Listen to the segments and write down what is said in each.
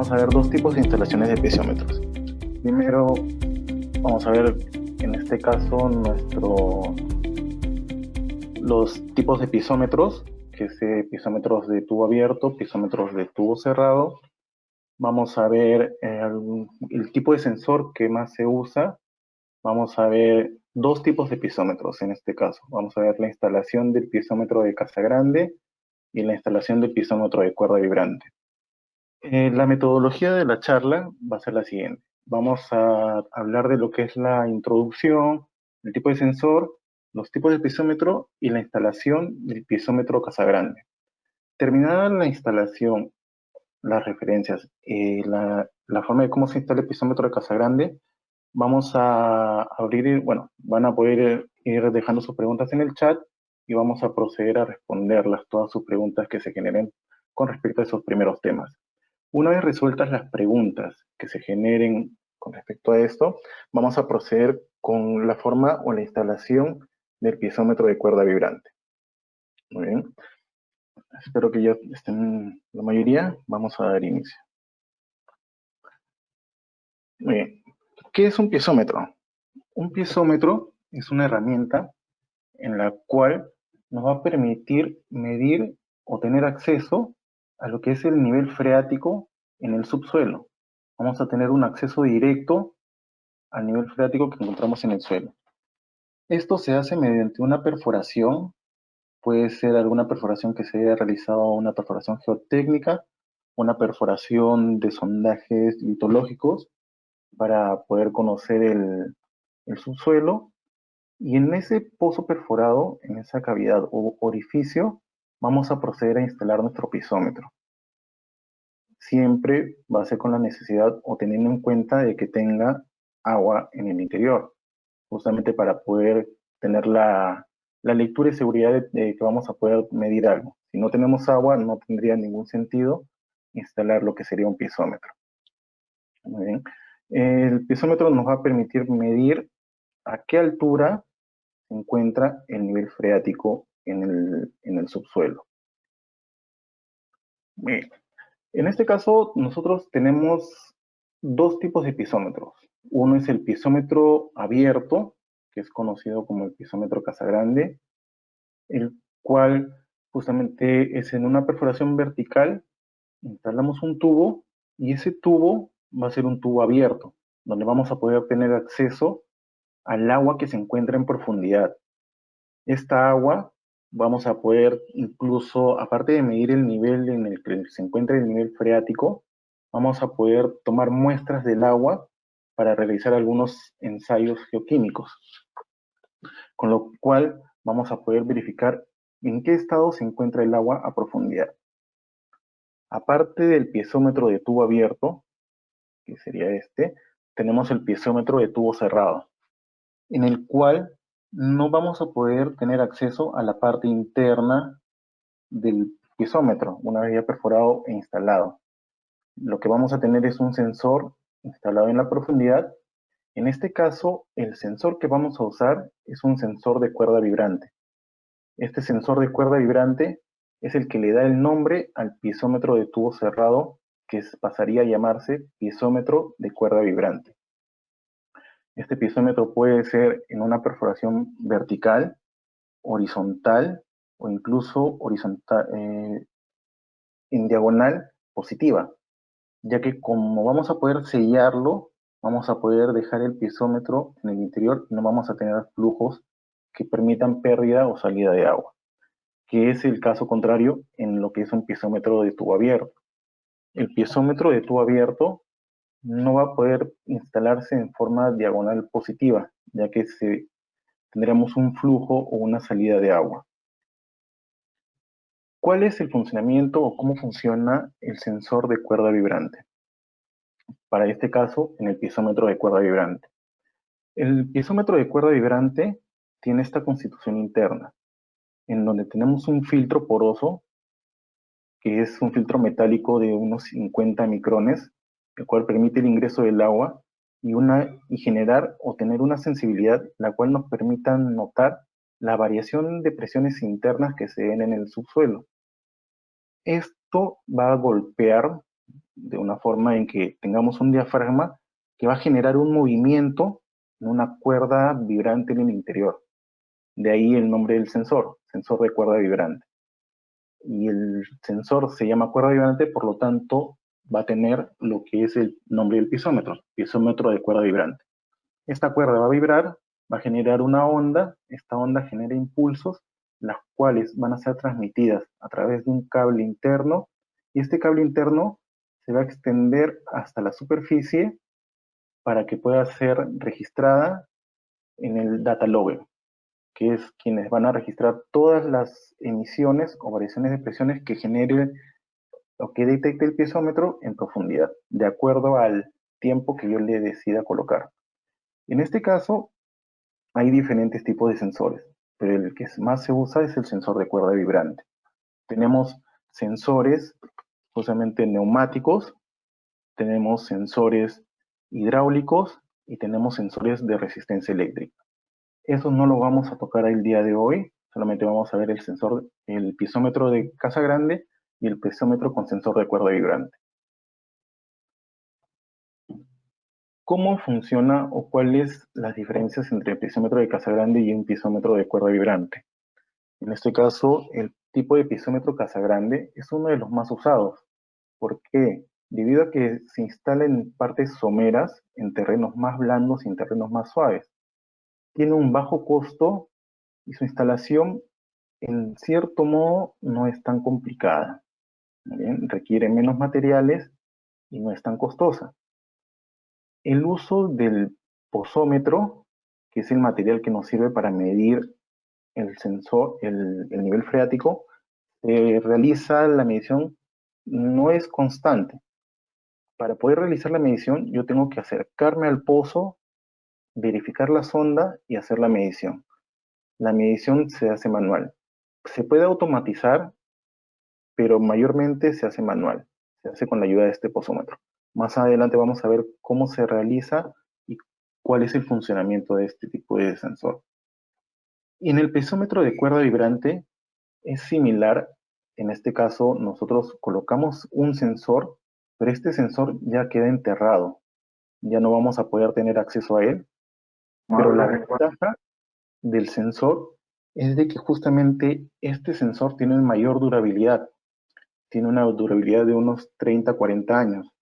vamos a ver dos tipos de instalaciones de piezometros. Primero, vamos a ver en este caso los tipos de piezómetros, que es piezómetros de tubo abierto, piezómetros de tubo cerrado. Vamos a ver el tipo de sensor que más se usa. Vamos a ver dos tipos de piezómetros en este caso. Vamos a ver la instalación del piezómetro de Casagrande y la instalación del piezómetro de cuerda vibrante. La metodología de la charla va a ser la siguiente. Vamos a hablar de lo que es la introducción, el tipo de sensor, los tipos de piezómetro y la instalación del piezómetro Casagrande. Terminada la instalación, las referencias, la forma de cómo se instala el piezómetro de Casagrande, vamos a abrir, bueno, van a poder ir dejando sus preguntas en el chat y vamos a proceder a responderlas, todas sus preguntas que se generen con respecto a esos primeros temas. Una vez resueltas las preguntas que se generen con respecto a esto, vamos a proceder con la forma o la instalación del piezómetro de cuerda vibrante. Muy bien. Espero que ya estén la mayoría. Vamos a dar inicio. Muy bien. ¿Qué es un piezómetro? Un piezómetro es una herramienta en la cual nos va a permitir medir o tener acceso a lo que es el nivel freático en el subsuelo. Vamos a tener un acceso directo al nivel freático que encontramos en el suelo. Esto se hace mediante una perforación, puede ser alguna perforación que se haya realizado, una perforación geotécnica, una perforación de sondajes litológicos para poder conocer el subsuelo. Y en ese pozo perforado, en esa cavidad o orificio, vamos a proceder a instalar nuestro piezómetro. Siempre va a ser con la necesidad o teniendo en cuenta de que tenga agua en el interior, justamente para poder tener la lectura y seguridad de que vamos a poder medir algo. Si no tenemos agua, no tendría ningún sentido instalar lo que sería un piezómetro. Muy bien. El piezómetro nos va a permitir medir a qué altura se encuentra el nivel freático en el subsuelo. Bien. En este caso, nosotros tenemos dos tipos de piezómetros. Uno es el piezómetro abierto, que es conocido como el piezómetro Casagrande, el cual justamente es en una perforación vertical, instalamos un tubo y ese tubo va a ser un tubo abierto, donde vamos a poder tener acceso al agua que se encuentra en profundidad. Esta agua vamos a poder incluso, aparte de medir el nivel en el que se encuentra el nivel freático, vamos a poder tomar muestras del agua para realizar algunos ensayos geoquímicos, con lo cual vamos a poder verificar en qué estado se encuentra el agua a profundidad. Aparte del piezómetro de tubo abierto, que sería este, tenemos el piezómetro de tubo cerrado, en el cual no vamos a poder tener acceso a la parte interna del piezómetro, una vez ya perforado e instalado. Lo que vamos a tener es un sensor instalado en la profundidad. En este caso, el sensor que vamos a usar es un sensor de cuerda vibrante. Este sensor de cuerda vibrante es el que le da el nombre al piezómetro de tubo cerrado, que pasaría a llamarse piezómetro de cuerda vibrante. Este piezómetro puede ser en una perforación vertical, horizontal o incluso horizontal, en diagonal positiva, ya que como vamos a poder sellarlo, vamos a poder dejar el piezómetro en el interior y no vamos a tener flujos que permitan pérdida o salida de agua, que es el caso contrario en lo que es un piezómetro de tubo abierto. El piezómetro de tubo abierto no va a poder instalarse en forma diagonal positiva, ya que tendremos un flujo o una salida de agua. ¿Cuál es el funcionamiento o cómo funciona el sensor de cuerda vibrante? Para este caso, en el piezómetro de cuerda vibrante. El piezómetro de cuerda vibrante tiene esta constitución interna, en donde tenemos un filtro poroso, que es un filtro metálico de unos 50 micrones, el cual permite el ingreso del agua y generar o tener una sensibilidad la cual nos permita notar la variación de presiones internas que se ven en el subsuelo. Esto va a golpear de una forma en que tengamos un diafragma que va a generar un movimiento en una cuerda vibrante en el interior. De ahí el nombre del sensor de cuerda vibrante. Y el sensor se llama cuerda vibrante, por lo tanto va a tener lo que es el nombre del piezómetro de cuerda vibrante. Esta cuerda va a vibrar, va a generar una onda, esta onda genera impulsos, las cuales van a ser transmitidas a través de un cable interno, y este cable interno se va a extender hasta la superficie para que pueda ser registrada en el data logger, que es quienes van a registrar todas las emisiones o variaciones de presiones que genere o que detecte el piezómetro en profundidad, de acuerdo al tiempo que yo le decida colocar. En este caso, hay diferentes tipos de sensores, pero el que más se usa es el sensor de cuerda vibrante. Tenemos sensores justamente neumáticos, tenemos sensores hidráulicos y tenemos sensores de resistencia eléctrica. Eso no lo vamos a tocar el día de hoy, solamente vamos a ver el sensor, el piezómetro de casa grande y el piezómetro con sensor de cuerda vibrante. ¿Cómo funciona o cuáles las diferencias entre el piezómetro de casa grande y un piezómetro de cuerda vibrante? En este caso, el tipo de piezómetro casa grande es uno de los más usados. ¿Por qué? Debido a que se instala en partes someras, en terrenos más blandos y en terrenos más suaves. Tiene un bajo costo y su instalación, en cierto modo, no es tan complicada. ¿Bien? Requiere menos materiales y no es tan costosa. El uso del posómetro, que es el material que nos sirve para medir el sensor, el nivel freático, realiza la medición, no es constante. Para poder realizar la medición, yo tengo que acercarme al pozo, verificar la sonda y hacer la medición. La medición se hace manual. Se puede automatizar, pero mayormente se hace manual. Se hace con la ayuda de este pozómetro. Más adelante vamos a ver cómo se realiza y cuál es el funcionamiento de este tipo de sensor. Y en el pesómetro de cuerda vibrante es similar. En este caso, nosotros colocamos un sensor, pero este sensor ya queda enterrado. Ya no vamos a poder tener acceso a él. Pero la ventaja del sensor es de que justamente este sensor tiene mayor durabilidad. Tiene una durabilidad de unos 30, 40 años.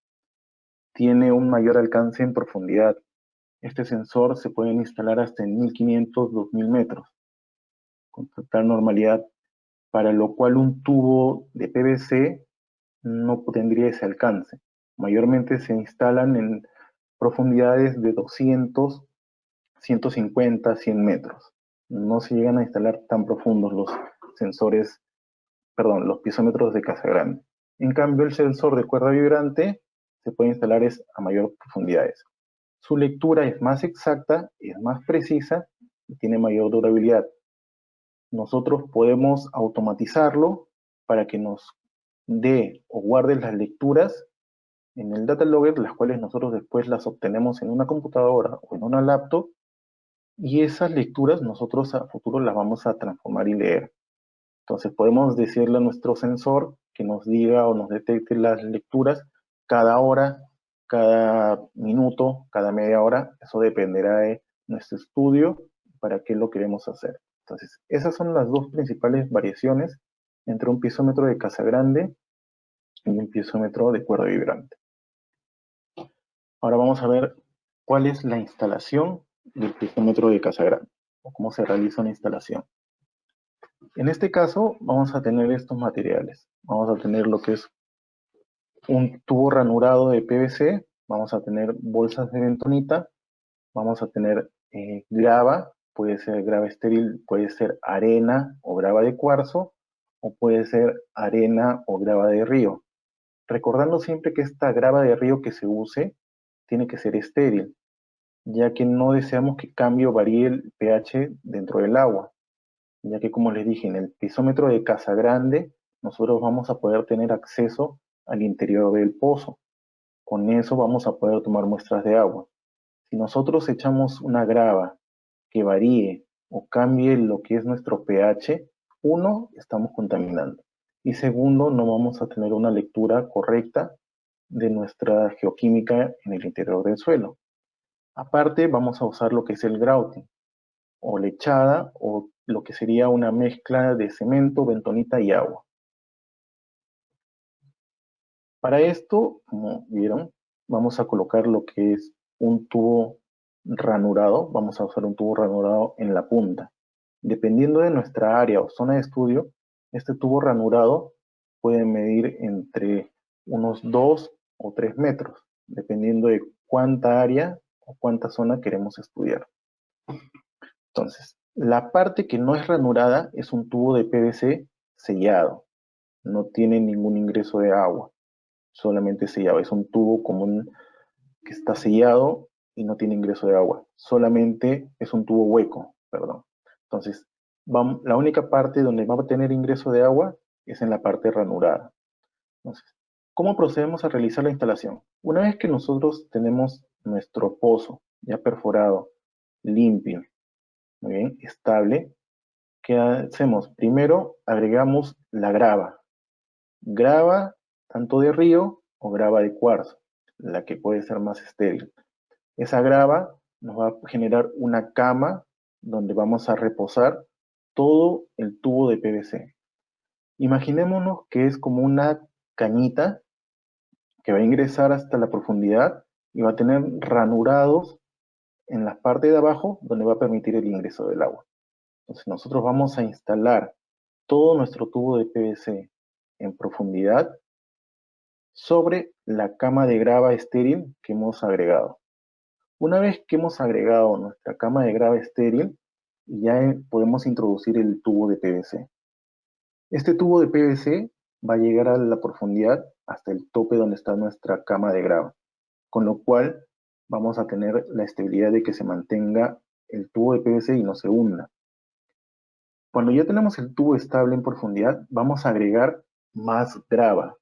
Tiene un mayor alcance en profundidad. Este sensor se puede instalar hasta en 1500, 2000 metros, con total normalidad, para lo cual un tubo de PVC no tendría ese alcance. Mayormente se instalan en profundidades de 200, 150, 100 metros. No se llegan a instalar tan profundos los sensores, perdón, los piezómetros de casa grande. En cambio, el sensor de cuerda vibrante se puede instalar a mayor profundidades. Su lectura es más exacta, es más precisa y tiene mayor durabilidad. Nosotros podemos automatizarlo para que nos dé o guarde las lecturas en el data logger, las cuales nosotros después las obtenemos en una computadora o en una laptop, y esas lecturas nosotros a futuro las vamos a transformar y leer. Entonces podemos decirle a nuestro sensor que nos diga o nos detecte las lecturas cada hora, cada minuto, cada media hora. Eso dependerá de nuestro estudio para qué lo queremos hacer. Entonces, esas son las dos principales variaciones entre un piezómetro de casa grande y un piezómetro de cuerda vibrante. Ahora vamos a ver cuál es la instalación del piezómetro de casa grande o cómo se realiza una instalación. En este caso vamos a tener estos materiales. Vamos a tener lo que es un tubo ranurado de PVC, vamos a tener bolsas de bentonita, vamos a tener grava, puede ser grava estéril, puede ser arena o grava de cuarzo, o puede ser arena o grava de río. Recordando siempre que esta grava de río que se use tiene que ser estéril, ya que no deseamos que cambie o varíe el pH dentro del agua, ya que como les dije, en el pisómetro de casa grande, nosotros vamos a poder tener acceso al interior del pozo. Con eso vamos a poder tomar muestras de agua. Si nosotros echamos una grava que varíe o cambie lo que es nuestro pH, uno, estamos contaminando. Y segundo, no vamos a tener una lectura correcta de nuestra geoquímica en el interior del suelo. Aparte, vamos a usar lo que es el grouting, o lechada, o lo que sería una mezcla de cemento, bentonita y agua. Para esto, como vieron, vamos a colocar lo que es un tubo ranurado. Vamos a usar un tubo ranurado en la punta. Dependiendo de nuestra área o zona de estudio, este tubo ranurado puede medir entre unos 2 o 3 metros, dependiendo de cuánta área o cuánta zona queremos estudiar. Entonces, la parte que no es ranurada es un tubo de PVC sellado. No tiene ningún ingreso de agua, solamente sellado. Es un tubo común que está sellado y no tiene ingreso de agua. Solamente es un tubo hueco, perdón. Entonces, la única parte donde va a tener ingreso de agua es en la parte ranurada. Entonces, ¿cómo procedemos a realizar la instalación? Una vez que nosotros tenemos nuestro pozo ya perforado, limpio, muy bien, estable, ¿qué hacemos? Primero agregamos la grava. Grava tanto de río o grava de cuarzo, la que puede ser más estéril. Esa grava nos va a generar una cama donde vamos a reposar todo el tubo de PVC. Imaginémonos que es como una cañita que va a ingresar hasta la profundidad y va a tener ranurados en la parte de abajo donde va a permitir el ingreso del agua. Entonces nosotros vamos a instalar todo nuestro tubo de PVC en profundidad sobre la cama de grava estéril que hemos agregado. Una vez que hemos agregado nuestra cama de grava estéril, ya podemos introducir el tubo de PVC. Este tubo de PVC va a llegar a la profundidad hasta el tope donde está nuestra cama de grava, con lo cual vamos a tener la estabilidad de que se mantenga el tubo de PVC y no se hunda. Cuando ya tenemos el tubo estable en profundidad, vamos a agregar más grava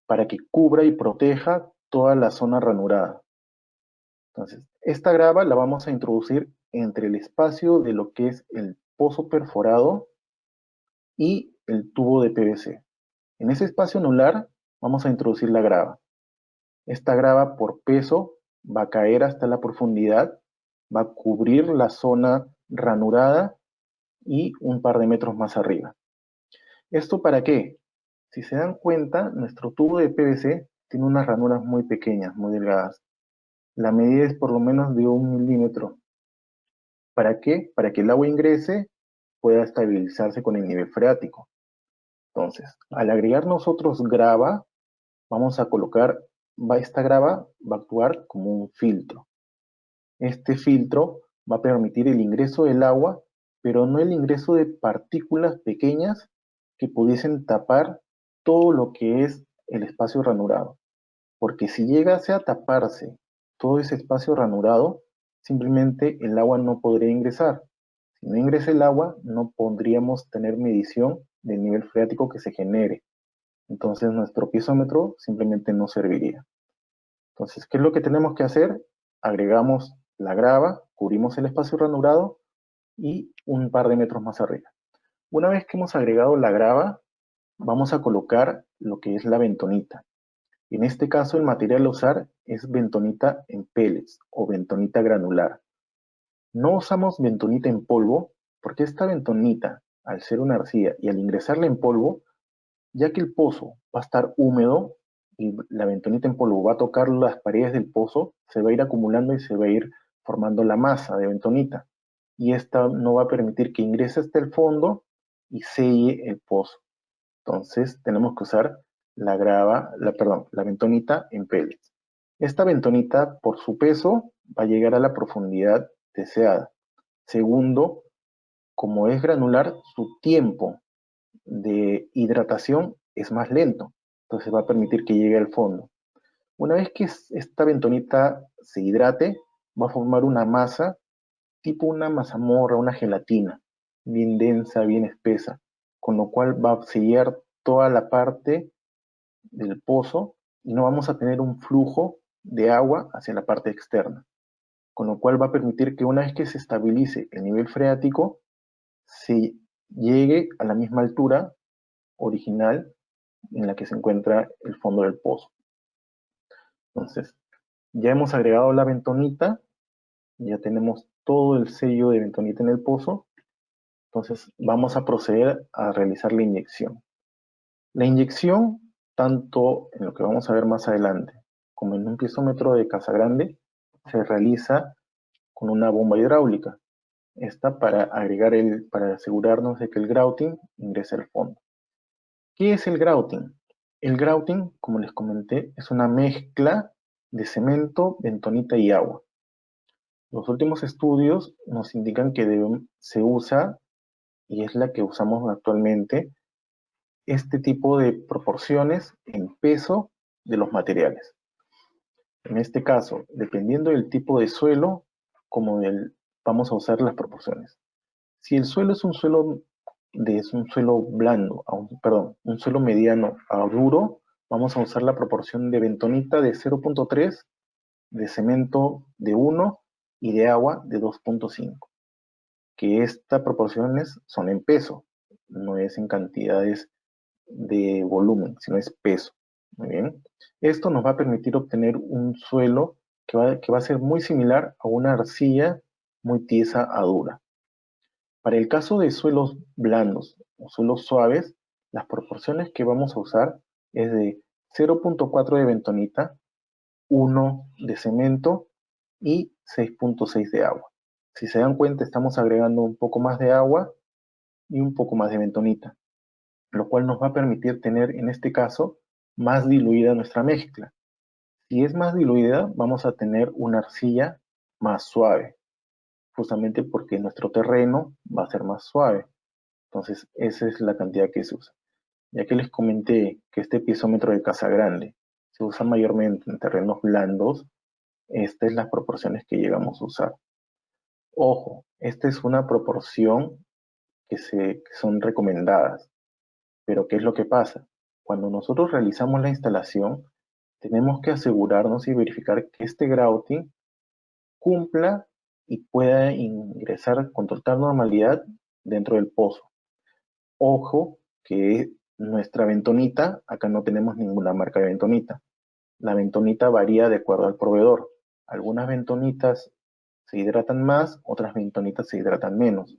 para que cubra y proteja toda la zona ranurada. Entonces, esta grava la vamos a introducir entre el espacio de lo que es el pozo perforado y el tubo de PVC. En ese espacio anular vamos a introducir la grava. Esta grava por peso va a caer hasta la profundidad, va a cubrir la zona ranurada y un par de metros más arriba. ¿Esto para qué? Si se dan cuenta, nuestro tubo de PVC tiene unas ranuras muy pequeñas, muy delgadas. La medida es por lo menos de 1 milímetro. ¿Para qué? Para que el agua ingrese, pueda estabilizarse con el nivel freático. Entonces, al agregar nosotros grava, vamos a colocar, esta grava va a actuar como un filtro. Este filtro va a permitir el ingreso del agua, pero no el ingreso de partículas pequeñas que pudiesen tapar todo lo que es el espacio ranurado. Porque si llegase a taparse todo ese espacio ranurado, simplemente el agua no podría ingresar. Si no ingresa el agua, no podríamos tener medición del nivel freático que se genere. Entonces nuestro piezómetro simplemente no serviría. Entonces, ¿qué es lo que tenemos que hacer? Agregamos la grava, cubrimos el espacio ranurado y un par de metros más arriba. Una vez que hemos agregado la grava, vamos a colocar lo que es la bentonita. En este caso, el material a usar es bentonita en pellets o bentonita granular. No usamos bentonita en polvo porque esta bentonita, al ser una arcilla y al ingresarla en polvo, ya que el pozo va a estar húmedo y la bentonita en polvo va a tocar las paredes del pozo, se va a ir acumulando y se va a ir formando la masa de bentonita. Y esta no va a permitir que ingrese hasta el fondo y selle el pozo. Entonces tenemos que usar la bentonita en pellets. Esta bentonita, por su peso, va a llegar a la profundidad deseada. Segundo, como es granular, su tiempo de hidratación es más lento, entonces va a permitir que llegue al fondo. Una vez que esta bentonita se hidrate, va a formar una masa tipo una mazamorra, una gelatina, bien densa, bien espesa, con lo cual va a sellar toda la parte del pozo y no vamos a tener un flujo de agua hacia la parte externa, con lo cual va a permitir que una vez que se estabilice el nivel freático, se llegue a la misma altura original en la que se encuentra el fondo del pozo. Entonces, ya hemos agregado la bentonita, ya tenemos todo el sello de bentonita en el pozo. Entonces, vamos a proceder a realizar la inyección. La inyección, tanto en lo que vamos a ver más adelante, como en un piezómetro de Casagrande, se realiza con una bomba hidráulica. Esta para asegurarnos de que el grouting ingrese al fondo. ¿Qué es el grouting? El grouting, como les comenté, es una mezcla de cemento, bentonita y agua. Los últimos estudios nos indican que se usa, y es la que usamos actualmente, este tipo de proporciones en peso de los materiales. En este caso, dependiendo del tipo de suelo, vamos a usar las proporciones. Si el suelo es un suelo blando, un suelo mediano a duro, vamos a usar la proporción de bentonita de 0.3, de cemento de 1 y de agua de 2.5. Que estas proporciones son en peso, no es en cantidades de volumen, sino es peso. Muy bien. Esto nos va a permitir obtener un suelo que va a ser muy similar a una arcilla muy tiesa a dura. Para el caso de suelos blandos o suelos suaves, las proporciones que vamos a usar es de 0.4 de bentonita, 1 de cemento y 6.6 de agua. Si se dan cuenta, estamos agregando un poco más de agua y un poco más de bentonita, lo cual nos va a permitir tener, en este caso, más diluida nuestra mezcla. Si es más diluida, vamos a tener una arcilla más suave, justamente porque nuestro terreno va a ser más suave. Entonces, esa es la cantidad que se usa. Ya que les comenté que este piezómetro de Casagrande se usa mayormente en terrenos blandos, estas es las proporciones que llegamos a usar. Ojo, esta es una proporción que son recomendadas. Pero ¿qué es lo que pasa? Cuando nosotros realizamos la instalación, tenemos que asegurarnos y verificar que este grouting cumpla y pueda ingresar con total normalidad dentro del pozo. Ojo que nuestra bentonita, acá no tenemos ninguna marca de bentonita. La bentonita varía de acuerdo al proveedor. Algunas bentonitas se hidratan más, otras bentonitas se hidratan menos.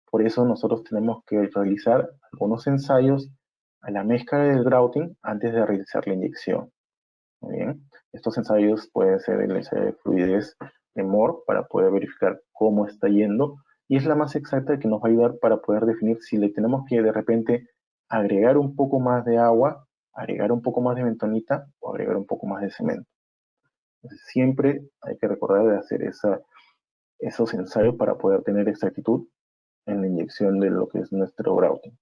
Por eso nosotros tenemos que realizar algunos ensayos a la mezcla del grouting antes de realizar la inyección. Muy bien. Estos ensayos pueden ser el ensayo de fluidez de Moore para poder verificar cómo está yendo, y es la más exacta que nos va a ayudar para poder definir si le tenemos que de repente agregar un poco más de agua, agregar un poco más de bentonita o agregar un poco más de cemento. Entonces, siempre hay que recordar de hacer esos ensayos para poder tener exactitud en la inyección de lo que es nuestro grouting.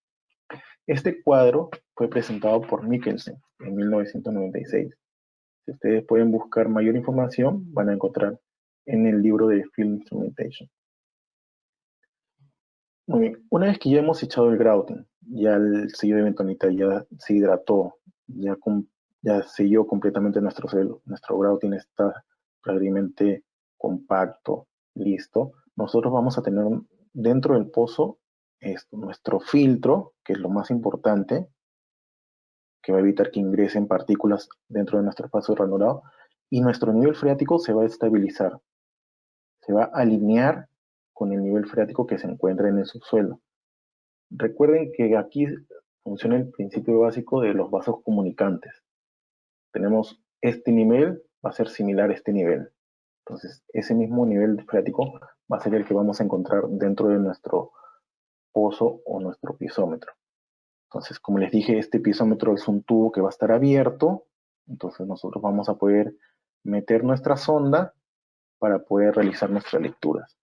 Este cuadro fue presentado por Mikkelsen en 1996. Si ustedes pueden buscar mayor información, van a encontrar en el libro de Field Instrumentation. Muy bien, una vez que ya hemos echado el grouting, ya el sello de bentonita ya se hidrató, ya selló completamente nuestro suelo, nuestro grouting está prácticamente compacto, listo, nosotros vamos a tener dentro del pozo nuestro filtro, que es lo más importante, que va a evitar que ingresen partículas dentro de nuestro espacio ranurado, y nuestro nivel freático se va a estabilizar, se va a alinear con el nivel freático que se encuentra en el subsuelo. Recuerden que aquí funciona el principio básico de los vasos comunicantes. Tenemos este nivel, va a ser similar a este nivel. Entonces, ese mismo nivel freático va a ser el que vamos a encontrar dentro de nuestro pozo o nuestro piezómetro. Entonces, como les dije, este piezómetro es un tubo que va a estar abierto. Entonces, nosotros vamos a poder meter nuestra sonda para poder realizar nuestras lecturas.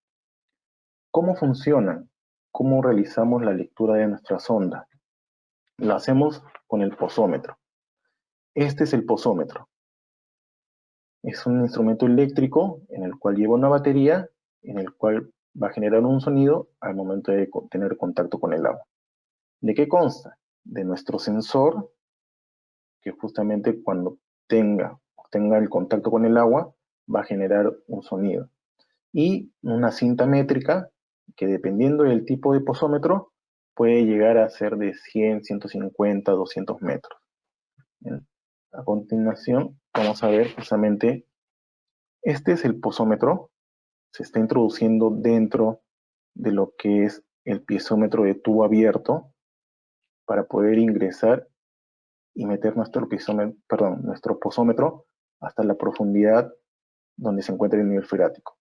¿Cómo funcionan? ¿Cómo realizamos la lectura de nuestra sonda? Lo hacemos con el pozómetro. Este es el pozómetro. Es un instrumento eléctrico en el cual lleva una batería, en el cual va a generar un sonido al momento de tener contacto con el agua. ¿De qué consta? De nuestro sensor, que justamente cuando tenga el contacto con el agua, va a generar un sonido. Y una cinta métrica, que dependiendo del tipo de pozómetro, puede llegar a ser de 100, 150, 200 metros. ¿Bien? A continuación, vamos a ver justamente, este es el pozómetro, se está introduciendo dentro de lo que es el piezómetro de tubo abierto para poder ingresar y meter nuestro pozómetro hasta la profundidad donde se encuentra el nivel freático.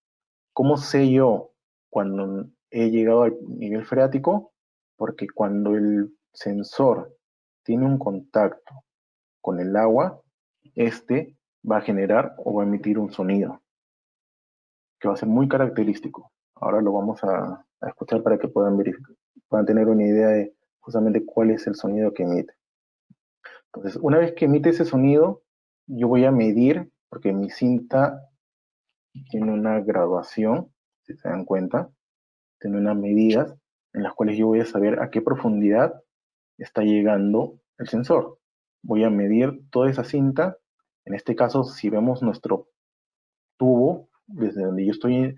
¿Cómo sé yo cuando he llegado al nivel freático? Porque cuando el sensor tiene un contacto con el agua, este va a generar o va a emitir un sonido que va a ser muy característico. Ahora lo vamos a escuchar para que puedan verificar, puedan tener una idea de justamente cuál es el sonido que emite. Entonces, una vez que emite ese sonido, yo voy a medir, porque mi cinta tiene una graduación, si se dan cuenta, tiene unas medidas en las cuales yo voy a saber a qué profundidad está llegando el sensor. Voy a medir toda esa cinta. En este caso, si vemos nuestro tubo, desde donde yo estoy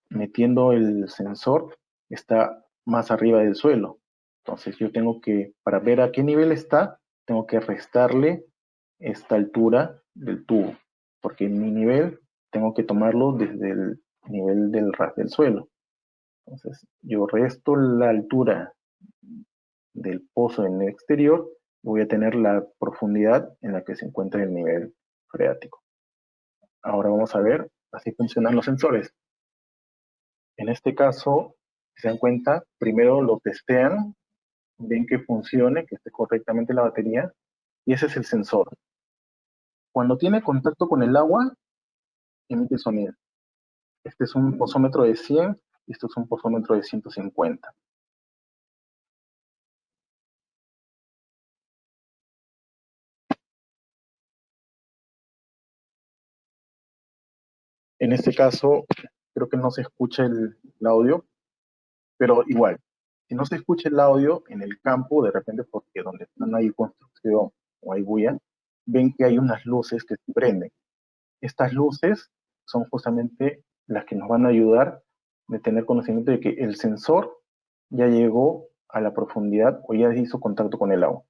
metiendo el sensor, está más arriba del suelo. Entonces yo tengo que, para ver a qué nivel está, tengo que restarle esta altura del tubo, porque mi nivel tengo que tomarlo desde el nivel del ras del suelo. Entonces yo resto la altura del pozo en el exterior, voy a tener la profundidad en la que se encuentra el nivel freático. Ahora vamos a ver, así funcionan los sensores. En este caso, si se dan cuenta, primero lo testean, ven que funcione, que esté correctamente la batería, y ese es el sensor. Cuando tiene contacto con el agua, emite sonido. Este es un pozómetro de 100 y esto es un pozómetro de 150. En este caso, creo que no se escucha el audio, pero igual, si no se escucha el audio en el campo, de repente porque donde no hay construcción o hay bulla, ven que hay unas luces que se prenden. Estas luces son justamente las que nos van a ayudar de tener conocimiento de que el sensor ya llegó a la profundidad o ya hizo contacto con el agua.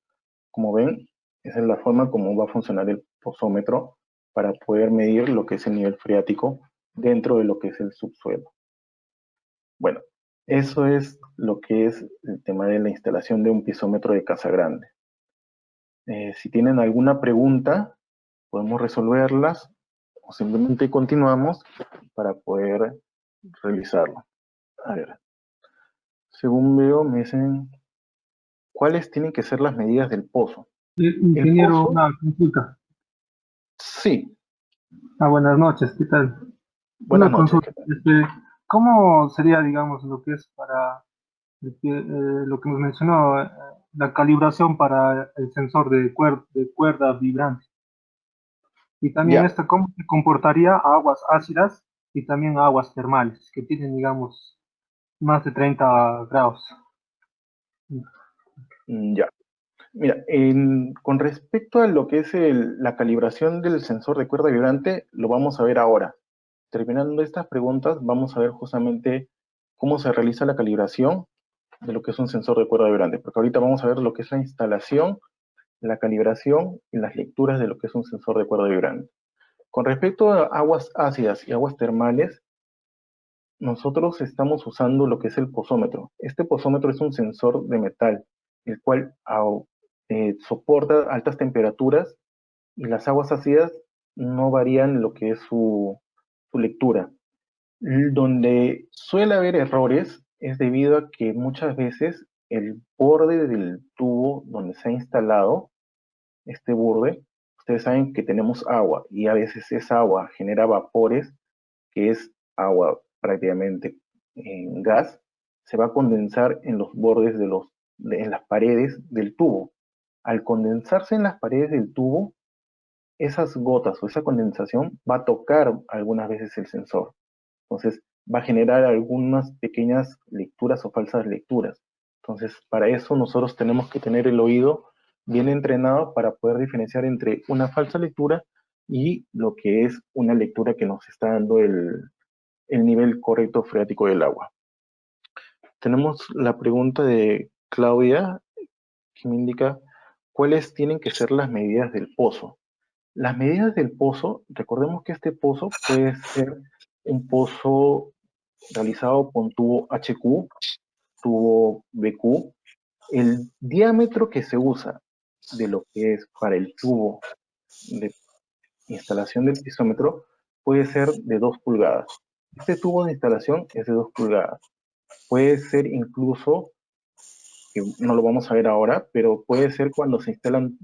Como ven, esa es la forma como va a funcionar el pozómetro para poder medir lo que es el nivel freático dentro de lo que es el subsuelo. Bueno, eso es lo que es el tema de la instalación de un piezómetro de casa grande. Si tienen alguna pregunta, podemos resolverlas o simplemente continuamos para poder realizarlo. A ver, según veo, me dicen, ¿cuáles tienen que ser las medidas del pozo? El Ingeniero, pozo, una consulta. sí. Buenas noches, ¿qué tal? Buenas Una noches, consulta. ¿qué tal? ¿Cómo sería, digamos, lo que es para lo que nos mencionó, la calibración para el sensor de cuerda vibrante? Y también Ya, esto, ¿cómo se comportaría a aguas ácidas y también a aguas termales, que tienen, digamos, más de 30 grados? ya. Mira, con respecto a lo que es la calibración del sensor de cuerda vibrante, lo vamos a ver ahora. Terminando estas preguntas, vamos a ver justamente cómo se realiza la calibración de lo que es un sensor de cuerda vibrante, porque ahorita vamos a ver lo que es la instalación, la calibración y las lecturas de lo que es un sensor de cuerda vibrante. Con respecto a aguas ácidas y aguas termales, nosotros estamos usando lo que es el pozómetro. Este pozómetro es un sensor de metal, el cual soporta altas temperaturas y las aguas ácidas no varían lo que es su lectura. Donde suele haber errores es debido a que muchas veces el borde del tubo donde se ha instalado este borde, ustedes saben que tenemos agua y a veces esa agua genera vapores, que es agua prácticamente en gas, se va a condensar en los bordes en las paredes del tubo. Al condensarse en las paredes del tubo, esas gotas o esa condensación va a tocar algunas veces el sensor. Entonces, va a generar algunas pequeñas lecturas o falsas lecturas. Entonces, para eso nosotros tenemos que tener el oído bien entrenado para poder diferenciar entre una falsa lectura y lo que es una lectura que nos está dando el nivel correcto freático del agua. Tenemos la pregunta de Claudia, que me indica cuáles tienen que ser las medidas del pozo. Las medidas del pozo, recordemos que este pozo puede ser un pozo realizado con tubo HQ, tubo BQ. El diámetro que se usa de lo que es para el tubo de instalación del pisómetro puede ser de 2 pulgadas. Este tubo de instalación es de 2 pulgadas. Puede ser incluso, que no lo vamos a ver ahora, pero puede ser cuando se instalan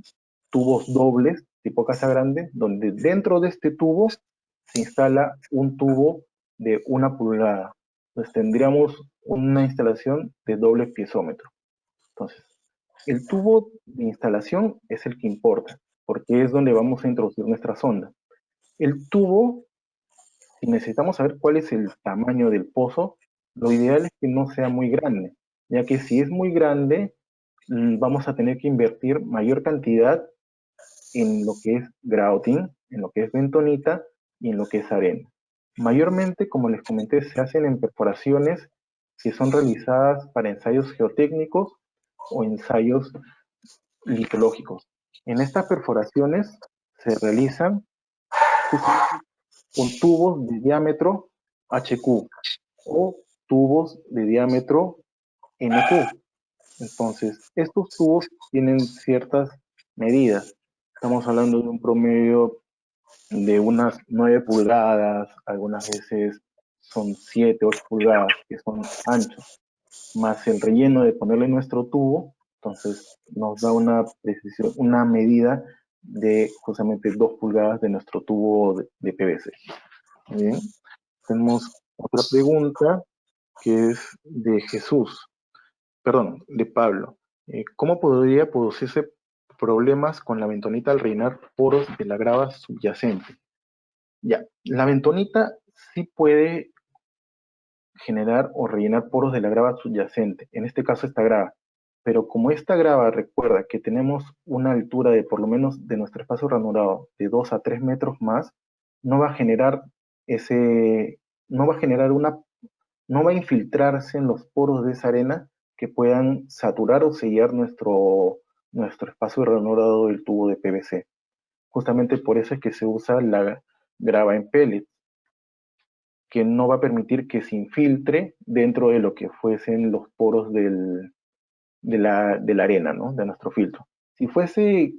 tubos dobles tipo casa grande, donde dentro de este tubo se instala un tubo de 1 pulgada. Entonces tendríamos una instalación de doble piezómetro. Entonces, el tubo de instalación es el que importa, porque es donde vamos a introducir nuestra sonda. El tubo, si necesitamos saber cuál es el tamaño del pozo, lo ideal es que no sea muy grande, ya que si es muy grande, vamos a tener que invertir mayor cantidad en lo que es grouting, en lo que es bentonita y en lo que es arena. Mayormente, como les comenté, se hacen en perforaciones que son realizadas para ensayos geotécnicos o ensayos litológicos. En estas perforaciones se realizan con tubos de diámetro HQ o tubos de diámetro NQ. Entonces, estos tubos tienen ciertas medidas. Estamos hablando de un promedio de unas 9 pulgadas, algunas veces son 7, 8 pulgadas, que son anchos, más el relleno de ponerle nuestro tubo, entonces nos da una precisión, una medida de justamente 2 pulgadas de nuestro tubo de PVC. Muy bien, tenemos otra pregunta que es de Jesús, perdón, de Pablo. ¿Cómo podría producirse problemas con la bentonita al rellenar poros de la grava subyacente? Ya, la bentonita sí puede generar o rellenar poros de la grava subyacente, en este caso esta grava. Pero como esta grava recuerda que tenemos una altura de por lo menos de nuestro espacio ranurado de 2 a 3 metros más, no va a generar ese, no va a generar una, no va a infiltrarse en los poros de esa arena que puedan saturar o sellar nuestro espacio ranurado del tubo de PVC. Justamente por eso es que se usa la grava en pellets, que no va a permitir que se infiltre dentro de lo que fuesen los poros de la arena, ¿no? De nuestro filtro. Si fuese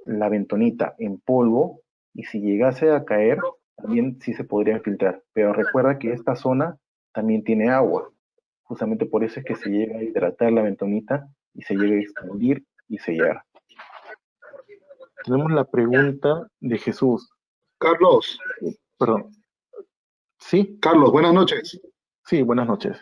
la bentonita en polvo y si llegase a caer, también sí se podría infiltrar. Pero recuerda que esta zona también tiene agua. Justamente por eso es que se llega a hidratar la bentonita y se llega a expandir y sellar. Tenemos la pregunta de Jesús. Carlos, Perdón. ¿Sí? Carlos, buenas noches. Sí, buenas noches.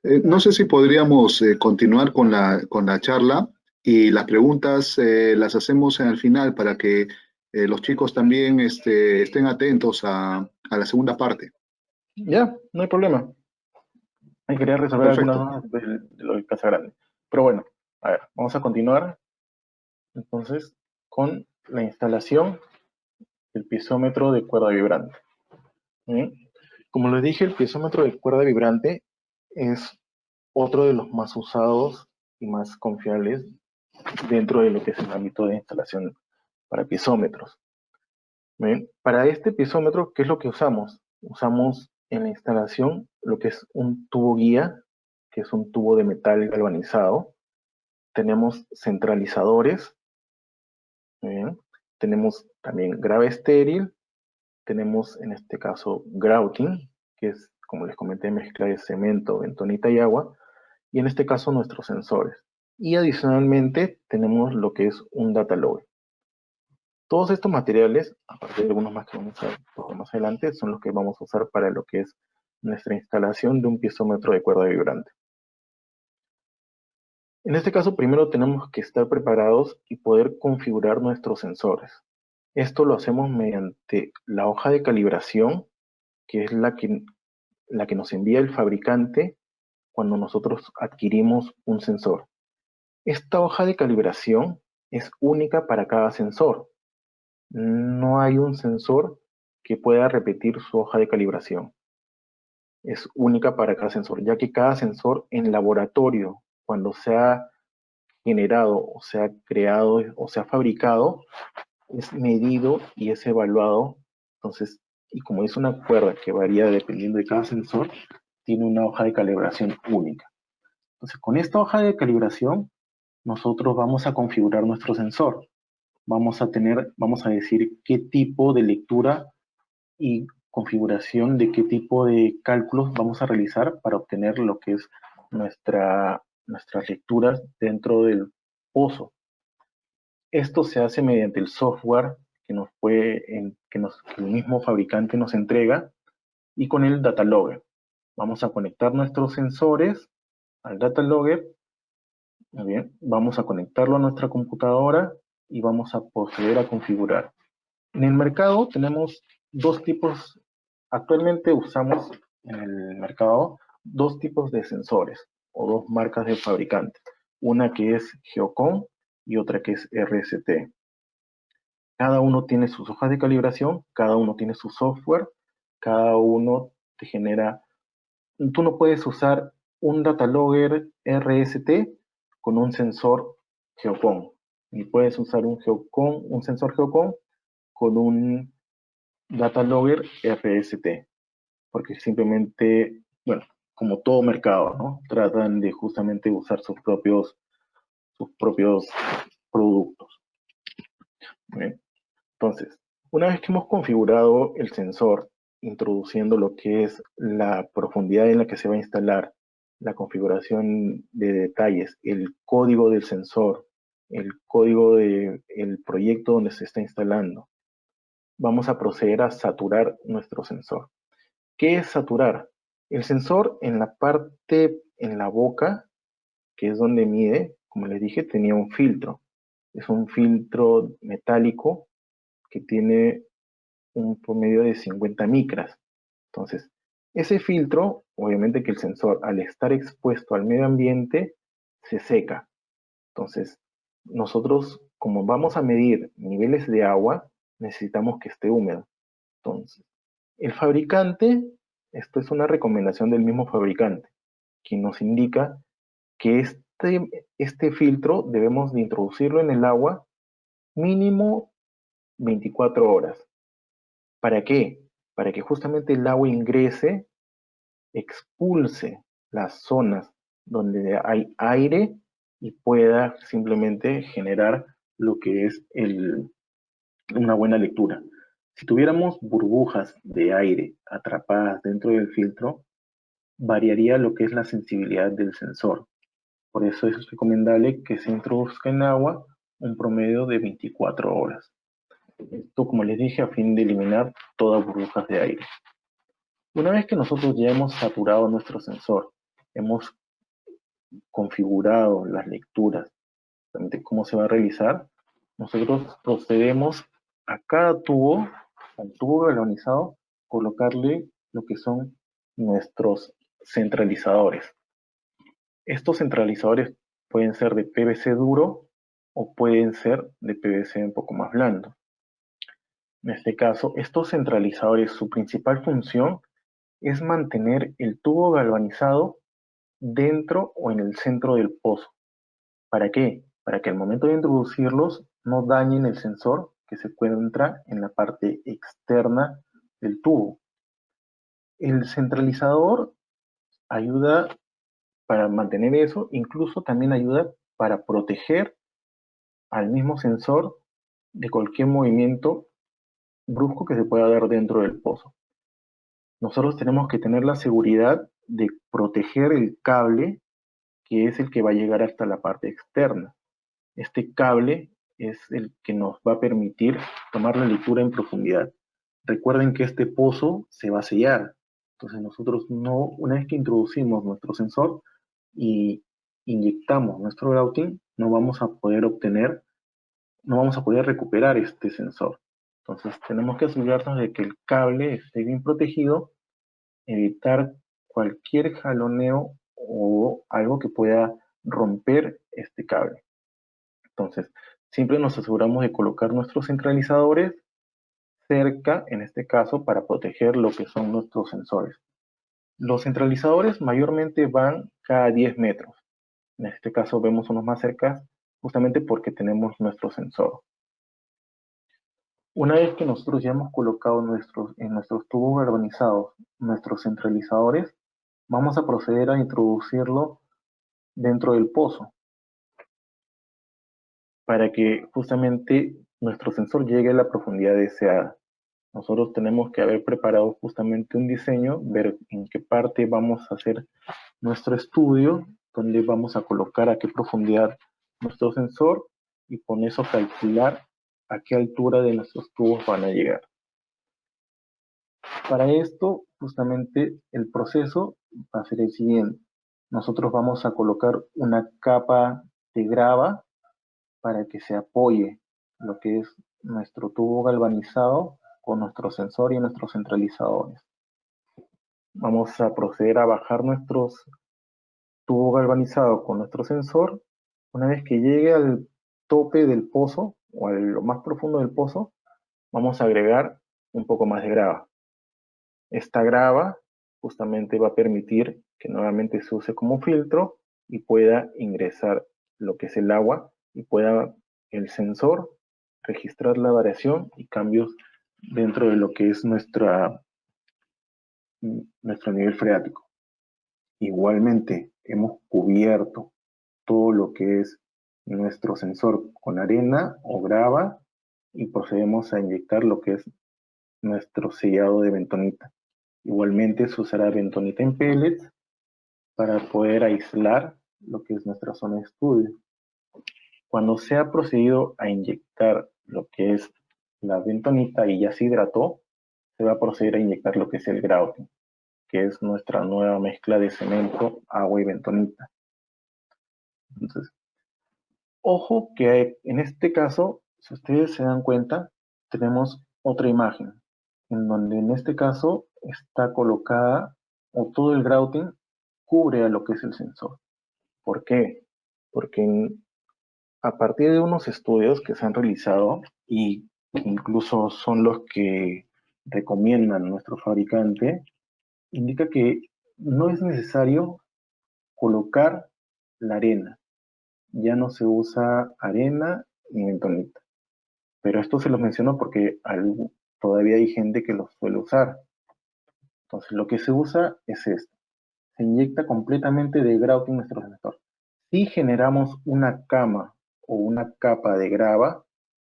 No sé si podríamos continuar con la charla y las preguntas las hacemos en el final para que los chicos también estén atentos a la segunda parte. Ya, no hay problema. Ahí quería resolver algunas Perfecto. dudas de lo de Casa Grande. Pero bueno, a ver, vamos a continuar entonces con la instalación del piezómetro de cuerda vibrante. ¿Mm? Como les dije, el piezómetro de cuerda vibrante es otro de los más usados y más confiables dentro de lo que es el ámbito de instalación para piezómetros. ¿Bien? Para este piezómetro, ¿qué es lo que usamos? Usamos en la instalación lo que es un tubo guía, que es un tubo de metal galvanizado. Tenemos centralizadores, ¿bien? Tenemos también grava estéril, tenemos en este caso grouting, que es, como les comenté, mezcla de cemento, bentonita y agua, y en este caso nuestros sensores. Y adicionalmente tenemos lo que es un data log. Todos estos materiales, aparte de algunos más que vamos a ver más adelante, son los que vamos a usar para lo que es nuestra instalación de un piezómetro de cuerda vibrante. En este caso, primero tenemos que estar preparados y poder configurar nuestros sensores. Esto lo hacemos mediante la hoja de calibración, que es la que nos envía el fabricante cuando nosotros adquirimos un sensor. Esta hoja de calibración es única para cada sensor. No hay un sensor que pueda repetir su hoja de calibración. Es única para cada sensor, ya que cada sensor en laboratorio, cuando se ha generado o se ha creado o se ha fabricado, es medido y es evaluado. Entonces, y como es una cuerda que varía dependiendo de cada sensor, tiene una hoja de calibración única. Entonces, con esta hoja de calibración, nosotros vamos a configurar nuestro sensor. Vamos a decir qué tipo de lectura y configuración de qué tipo de cálculos vamos a realizar para obtener lo que es nuestras lecturas dentro del pozo. Esto se hace mediante el software que que el mismo fabricante nos entrega y con el data logger. Vamos a conectar nuestros sensores al data logger. Muy bien, vamos a conectarlo a nuestra computadora y vamos a proceder a configurar. En el mercado tenemos dos tipos, actualmente usamos en el mercado dos tipos de sensores o dos marcas de fabricantes. Una que es Geocom y otra que es RST. Cada uno tiene sus hojas de calibración, cada uno tiene su software, cada uno te genera. Tú no puedes usar un data logger RST con un sensor Geocom, ni puedes usar un sensor Geocom con un data logger RST, porque simplemente, bueno, como todo mercado, ¿no? Tratan de justamente usar sus propios productos. ¿Bien? Entonces, una vez que hemos configurado el sensor, introduciendo lo que es la profundidad en la que se va a instalar, la configuración de detalles, el código del sensor, el código del proyecto donde se está instalando, vamos a proceder a saturar nuestro sensor. ¿Qué es saturar? El sensor en la parte, en la boca, que es donde mide, como les dije, tenía un filtro. Es un filtro metálico que tiene un promedio de 50 micras. Entonces, ese filtro, obviamente que el sensor al estar expuesto al medio ambiente, se seca. Entonces, nosotros, como vamos a medir niveles de agua, necesitamos que esté húmedo. Entonces, el fabricante, esto es una recomendación del mismo fabricante, quien nos indica que este filtro debemos de introducirlo en el agua mínimo 24 horas. ¿Para qué? Para que justamente el agua ingrese, expulse las zonas donde hay aire y pueda simplemente generar lo que es una buena lectura. Si tuviéramos burbujas de aire atrapadas dentro del filtro, variaría lo que es la sensibilidad del sensor. Por eso es recomendable que se introduzca en agua un promedio de 24 horas. Esto, como les dije, a fin de eliminar todas burbujas de aire. Una vez que nosotros ya hemos saturado nuestro sensor, hemos configurado las lecturas, de cómo se va a realizar, nosotros procedemos a cada tubo, al tubo galvanizado, colocarle lo que son nuestros centralizadores. Estos centralizadores pueden ser de PVC duro o pueden ser de PVC un poco más blando. En este caso, estos centralizadores, su principal función es mantener el tubo galvanizado dentro o en el centro del pozo. ¿Para qué? Para que al momento de introducirlos no dañen el sensor que se encuentra en la parte externa del tubo. El centralizador ayuda para mantener eso, incluso también ayuda para proteger al mismo sensor de cualquier movimiento brusco que se pueda dar dentro del pozo. Nosotros tenemos que tener la seguridad de proteger el cable que es el que va a llegar hasta la parte externa. Este cable es el que nos va a permitir tomar la lectura en profundidad. Recuerden que este pozo se va a sellar. Entonces nosotros no, una vez que introducimos nuestro sensor y inyectamos nuestro grouting, no vamos a poder recuperar este sensor. Entonces tenemos que asegurarnos de que el cable esté bien protegido, evitar cualquier jaloneo o algo que pueda romper este cable. Entonces, siempre nos aseguramos de colocar nuestros centralizadores cerca, en este caso, para proteger lo que son nuestros sensores. Los centralizadores mayormente van cada 10 metros. En este caso vemos unos más cerca, justamente porque tenemos nuestro sensor. Una vez que nosotros ya hemos colocado en nuestros tubos galvanizados nuestros centralizadores, vamos a proceder a introducirlo dentro del pozo para que justamente nuestro sensor llegue a la profundidad deseada. Nosotros tenemos que haber preparado justamente un diseño, ver en qué parte vamos a hacer nuestro estudio, dónde vamos a colocar a qué profundidad nuestro sensor y con eso calcular a qué altura de nuestros tubos van a llegar. Para esto, justamente el proceso va a ser el siguiente. Nosotros vamos a colocar una capa de grava para que se apoye lo que es nuestro tubo galvanizado con nuestro sensor y nuestros centralizadores. Vamos a proceder a bajar nuestros tubo galvanizado con nuestro sensor. Una vez que llegue al tope del pozo o a lo más profundo del pozo, vamos a agregar un poco más de grava. Esta grava justamente va a permitir que nuevamente se use como filtro y pueda ingresar lo que es el agua y pueda el sensor registrar la variación y cambios dentro de lo que es nuestro nivel freático. Igualmente, hemos cubierto todo lo que es nuestro sensor con arena o grava y procedemos a inyectar lo que es nuestro sellado de bentonita. Igualmente se usará bentonita en pellets para poder aislar lo que es nuestra zona de estudio. Cuando se ha procedido a inyectar lo que es la bentonita y ya se hidrató, se va a proceder a inyectar lo que es el grouting, que es nuestra nueva mezcla de cemento, agua y bentonita. Entonces, ojo que en este caso, si ustedes se dan cuenta, tenemos otra imagen, en donde en este caso está colocada o todo el grouting cubre a lo que es el sensor. ¿Por qué? Porque a partir de unos estudios que se han realizado y que incluso son los que recomiendan nuestro fabricante, indica que no es necesario colocar la arena. Ya no se usa arena ni bentonita. Pero esto se los menciono porque todavía hay gente que lo suele usar. Entonces lo que se usa es esto. Se inyecta completamente de grouting en nuestro sensor. Si generamos una cama o una capa de grava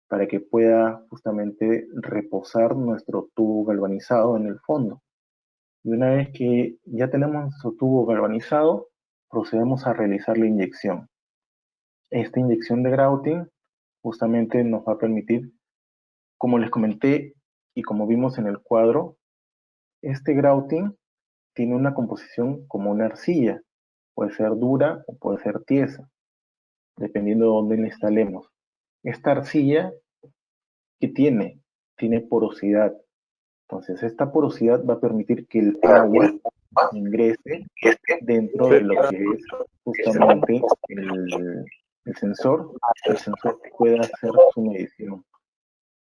para que pueda justamente reposar nuestro tubo galvanizado en el fondo. Y una vez que ya tenemos nuestro tubo galvanizado, procedemos a realizar la inyección. Esta inyección de grouting justamente nos va a permitir, como les comenté y como vimos en el cuadro, este grouting tiene una composición como una arcilla. Puede ser dura o puede ser tiesa, dependiendo de dónde la instalemos. Esta arcilla, ¿qué tiene? Tiene porosidad. Entonces, esta porosidad va a permitir que el agua ingrese dentro de lo que es justamente el sensor. El sensor pueda hacer su medición,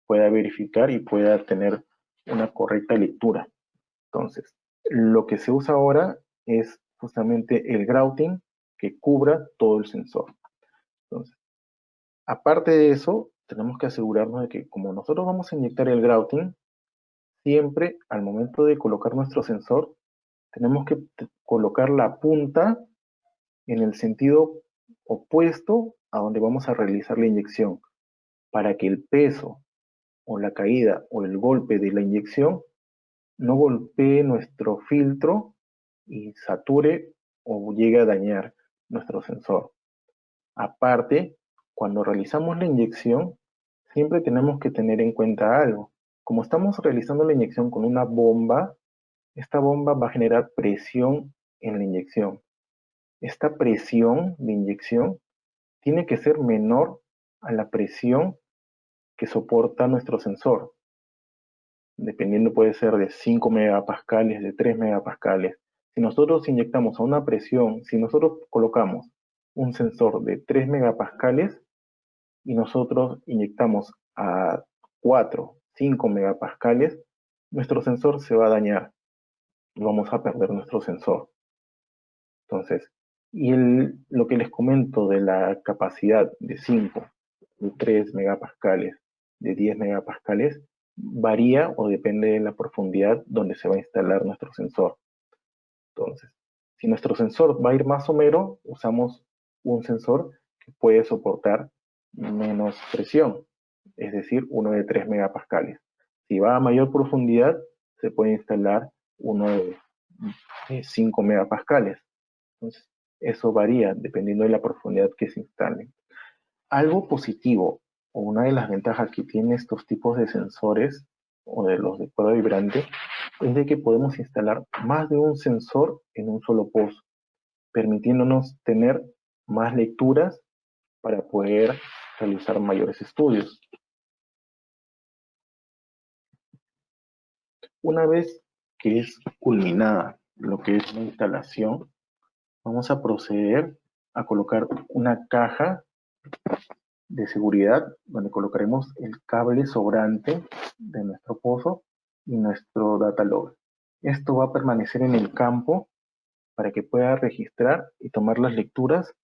pueda verificar y pueda tener una correcta lectura. Entonces, lo que se usa ahora es justamente el grouting que cubra todo el sensor. Entonces, aparte de eso, tenemos que asegurarnos de que como nosotros vamos a inyectar el grouting, siempre al momento de colocar nuestro sensor, tenemos que colocar la punta en el sentido opuesto a donde vamos a realizar la inyección, para que el peso o la caída o el golpe de la inyección no golpee nuestro filtro y sature o llegue a dañar nuestro sensor. Aparte, cuando realizamos la inyección, siempre tenemos que tener en cuenta algo. Como estamos realizando la inyección con una bomba, esta bomba va a generar presión en la inyección. Esta presión de inyección tiene que ser menor a la presión que soporta nuestro sensor. Dependiendo puede ser de 5 megapascales, de 3 megapascales. Si nosotros inyectamos a una presión, si nosotros colocamos un sensor de 3 megapascales y nosotros inyectamos a 4, 5 megapascales, nuestro sensor se va a dañar y vamos a perder nuestro sensor. Entonces, lo que les comento de la capacidad de 5, de 3 megapascales, de 10 megapascales, varía o depende de la profundidad donde se va a instalar nuestro sensor. Entonces, si nuestro sensor va a ir más somero, usamos un sensor que puede soportar menos presión, es decir, uno de 3 megapascales. Si va a mayor profundidad, se puede instalar uno de 5 megapascales. Entonces, eso varía dependiendo de la profundidad que se instale. Algo positivo o una de las ventajas que tiene estos tipos de sensores o de los de cuerda vibrante es de que podemos instalar más de un sensor en un solo pozo, permitiéndonos tener más lecturas para poder realizar mayores estudios. Una vez que es culminada lo que es la instalación, vamos a proceder a colocar una caja de seguridad donde colocaremos el cable sobrante de nuestro pozo y nuestro data log. Esto va a permanecer en el campo para que pueda registrar y tomar las lecturas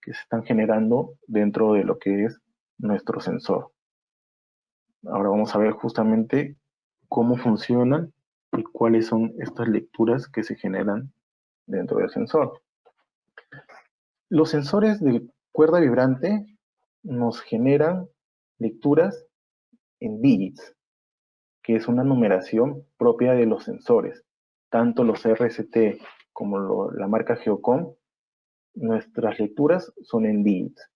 que se están generando dentro de lo que es nuestro sensor. Ahora vamos a ver justamente cómo funcionan y cuáles son estas lecturas que se generan dentro del sensor. Los sensores de cuerda vibrante nos generan lecturas en digits, que es una numeración propia de los sensores. Tanto los RST como la marca Geocom, nuestras lecturas son en digits.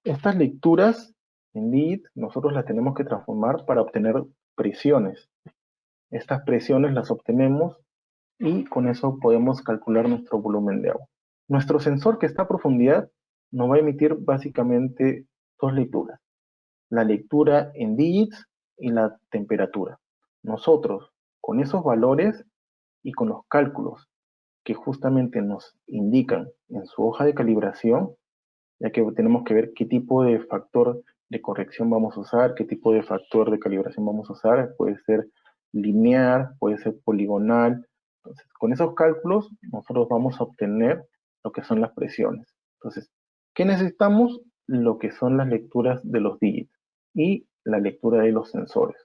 Estas lecturas en digits nosotros las tenemos que transformar para obtener presiones. Estas presiones las obtenemos y con eso podemos calcular nuestro volumen de agua. Nuestro sensor que está a profundidad nos va a emitir básicamente dos lecturas: la lectura en digits y la temperatura. Nosotros, con esos valores y con los cálculos que justamente nos indican en su hoja de calibración, ya que tenemos que ver qué tipo de factor de corrección vamos a usar, qué tipo de factor de calibración vamos a usar, puede ser lineal, puede ser poligonal. Entonces, con esos cálculos nosotros vamos a obtener lo que son las presiones. Entonces, ¿qué necesitamos? Lo que son las lecturas de los digits y la lectura de los sensores.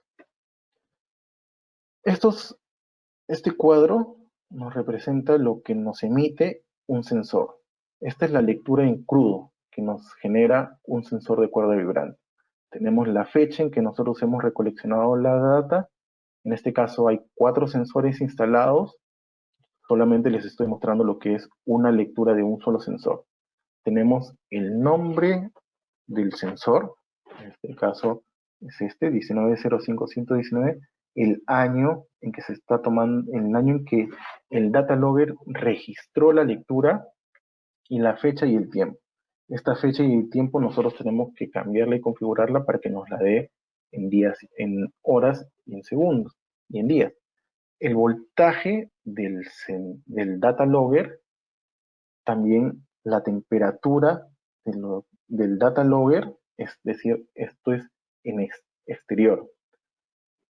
Este cuadro nos representa lo que nos emite un sensor. Esta es la lectura en crudo que nos genera un sensor de cuerda vibrante. Tenemos la fecha en que nosotros hemos recoleccionado la data. En este caso hay 4 sensores instalados. Solamente les estoy mostrando lo que es una lectura de un solo sensor. Tenemos el nombre del sensor, en este caso es este, 1905119, el año en que se está tomando, el año en que el data logger registró la lectura y la fecha y el tiempo. Esta fecha y el tiempo nosotros tenemos que cambiarla y configurarla para que nos la dé en días, en horas y en segundos y en días. El voltaje del data logger, también la temperatura del data logger, es decir, esto es en exterior.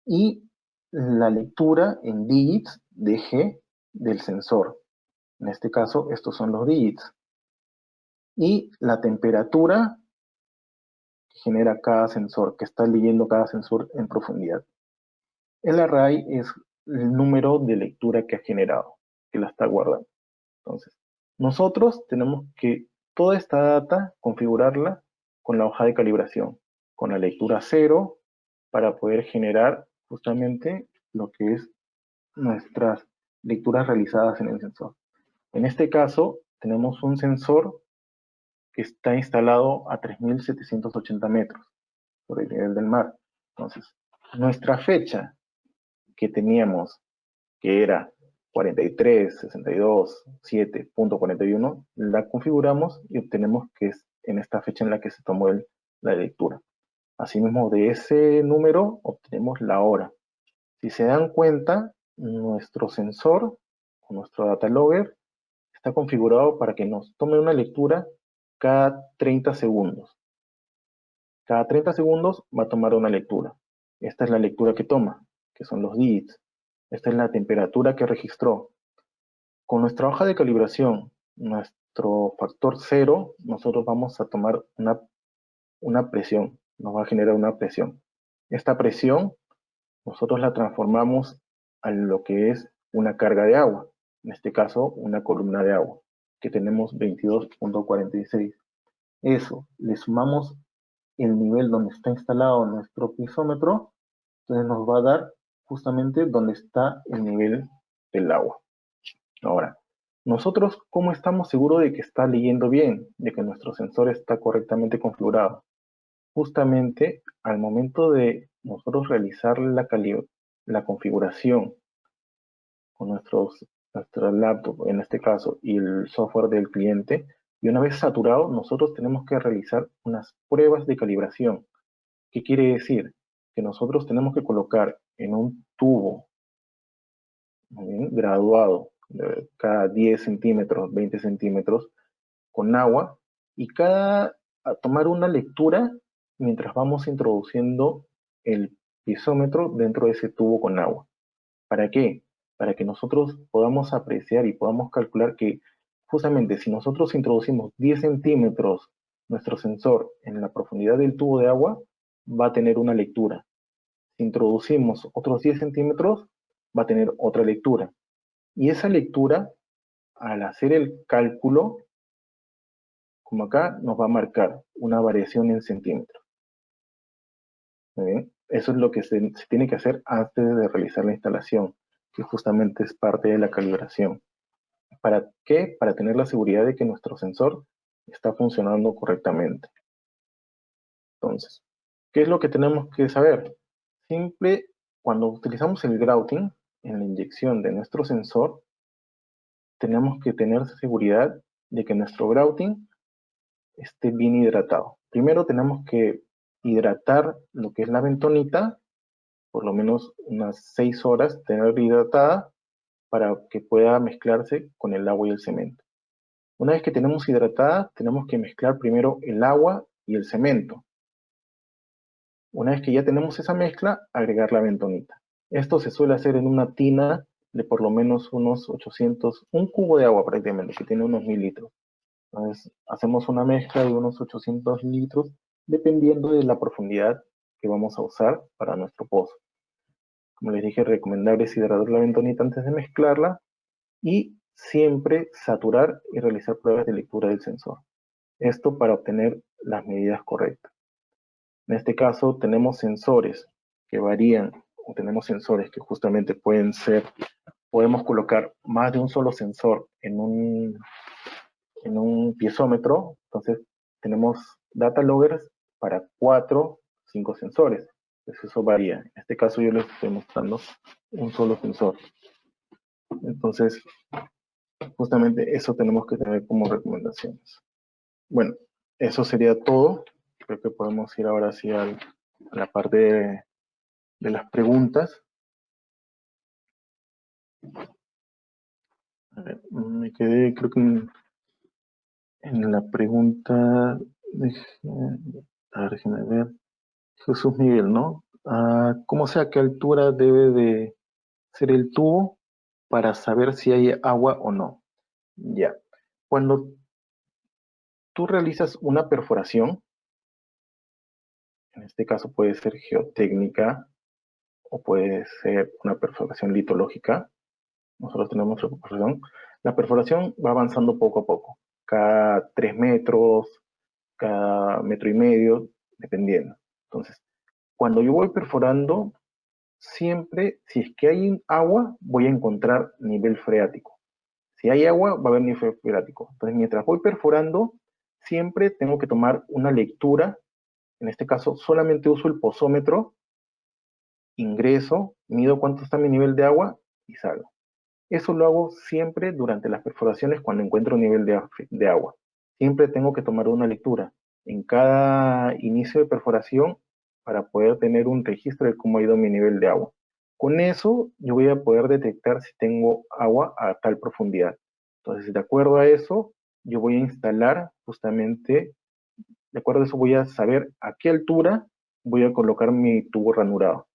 Y la lectura en digits de G del sensor. En este caso, estos son los digits. Y la temperatura que genera cada sensor, que está leyendo cada sensor en profundidad. El array es el número de lectura que ha generado, que la está guardando. Entonces, nosotros tenemos que toda esta data configurarla con la hoja de calibración, con la lectura 0, para poder generar justamente lo que es nuestras lecturas realizadas en el sensor. En este caso, tenemos un sensor que está instalado a 3.780 metros sobre el nivel del mar. Entonces, nuestra fecha que teníamos, que era 43.62.7.41, la configuramos y obtenemos que es en esta fecha en la que se tomó la lectura. Asimismo, de ese número obtenemos la hora. Si se dan cuenta, nuestro sensor, o nuestro data logger, está configurado para que nos tome una lectura cada 30 segundos. Cada 30 segundos va a tomar una lectura. Esta es la lectura que toma, que son los digits. Esta es la temperatura que registró. Con nuestra hoja de calibración, nuestro factor 0, nosotros vamos a tomar una presión. Nos va a generar una presión. Esta presión nosotros la transformamos a lo que es una carga de agua, en este caso una columna de agua, que tenemos 22.46. Eso, le sumamos el nivel donde está instalado nuestro pisómetro, entonces nos va a dar justamente donde está el nivel del agua. Ahora, nosotros, ¿cómo estamos seguros de que está leyendo bien, de que nuestro sensor está correctamente configurado? Justamente al momento de nosotros realizar la configuración con nuestra laptop, en este caso, y el software del cliente, y una vez saturado, nosotros tenemos que realizar unas pruebas de calibración. ¿Qué quiere decir? Que nosotros tenemos que colocar en un tubo, muy bien, graduado, cada 10 centímetros, 20 centímetros, con agua, y a tomar una lectura mientras vamos introduciendo el pisómetro dentro de ese tubo con agua. ¿Para qué? Para que nosotros podamos apreciar y podamos calcular que justamente si nosotros introducimos 10 centímetros nuestro sensor en la profundidad del tubo de agua, va a tener una lectura. Si introducimos otros 10 centímetros, va a tener otra lectura. Y esa lectura, al hacer el cálculo, como acá, nos va a marcar una variación en centímetros. ¿Muy bien? Eso es lo que se tiene que hacer antes de realizar la instalación, que justamente es parte de la calibración. ¿Para qué? Para tener la seguridad de que nuestro sensor está funcionando correctamente. Entonces, ¿qué es lo que tenemos que saber? Simple, cuando utilizamos el grouting en la inyección de nuestro sensor, tenemos que tener seguridad de que nuestro grouting esté bien hidratado. Primero tenemos que hidratar lo que es la bentonita, por lo menos unas 6 horas, tenerla hidratada para que pueda mezclarse con el agua y el cemento. Una vez que tenemos hidratada, tenemos que mezclar primero el agua y el cemento. Una vez que ya tenemos esa mezcla, agregar la bentonita. Esto se suele hacer en una tina de por lo menos unos 800, un cubo de agua prácticamente, que tiene unos 1000 litros. Entonces, hacemos una mezcla de unos 800 litros, dependiendo de la profundidad que vamos a usar para nuestro pozo. Como les dije, recomendable es hidratar la bentonita antes de mezclarla y siempre saturar y realizar pruebas de lectura del sensor. Esto para obtener las medidas correctas. En este caso tenemos sensores que varían, o tenemos sensores que justamente pueden ser, podemos colocar más de un solo sensor en un piezómetro. Entonces tenemos data loggers para 4, 5 sensores. Pues eso varía. En este caso yo les estoy mostrando un solo sensor. Entonces, justamente eso tenemos que tener como recomendaciones. Bueno, eso sería todo. Creo que podemos ir ahora sí a la parte de las preguntas. A ver, me quedé, creo que en la pregunta. A ver, déjenme ver. Jesús Miguel, ¿no? ¿Cómo sé a qué altura debe de ser el tubo para saber si hay agua o no? Ya. Cuando tú realizas una perforación, en este caso puede ser geotécnica o puede ser una perforación litológica. Nosotros tenemos nuestra perforación. La perforación va avanzando poco a poco, cada 3 metros, cada metro y medio, dependiendo. Entonces, cuando yo voy perforando, siempre, si es que hay agua, voy a encontrar nivel freático. Si hay agua, va a haber nivel freático. Entonces, mientras voy perforando, siempre tengo que tomar una lectura. En este caso, solamente uso el posómetro, ingreso, mido cuánto está mi nivel de agua y salgo. Eso lo hago siempre durante las perforaciones cuando encuentro un nivel de agua. Siempre tengo que tomar una lectura en cada inicio de perforación para poder tener un registro de cómo ha ido mi nivel de agua. Con eso yo voy a poder detectar si tengo agua a tal profundidad. Entonces, de acuerdo a eso, yo voy a instalar justamente, de acuerdo a eso voy a saber a qué altura voy a colocar mi tubo ranurado.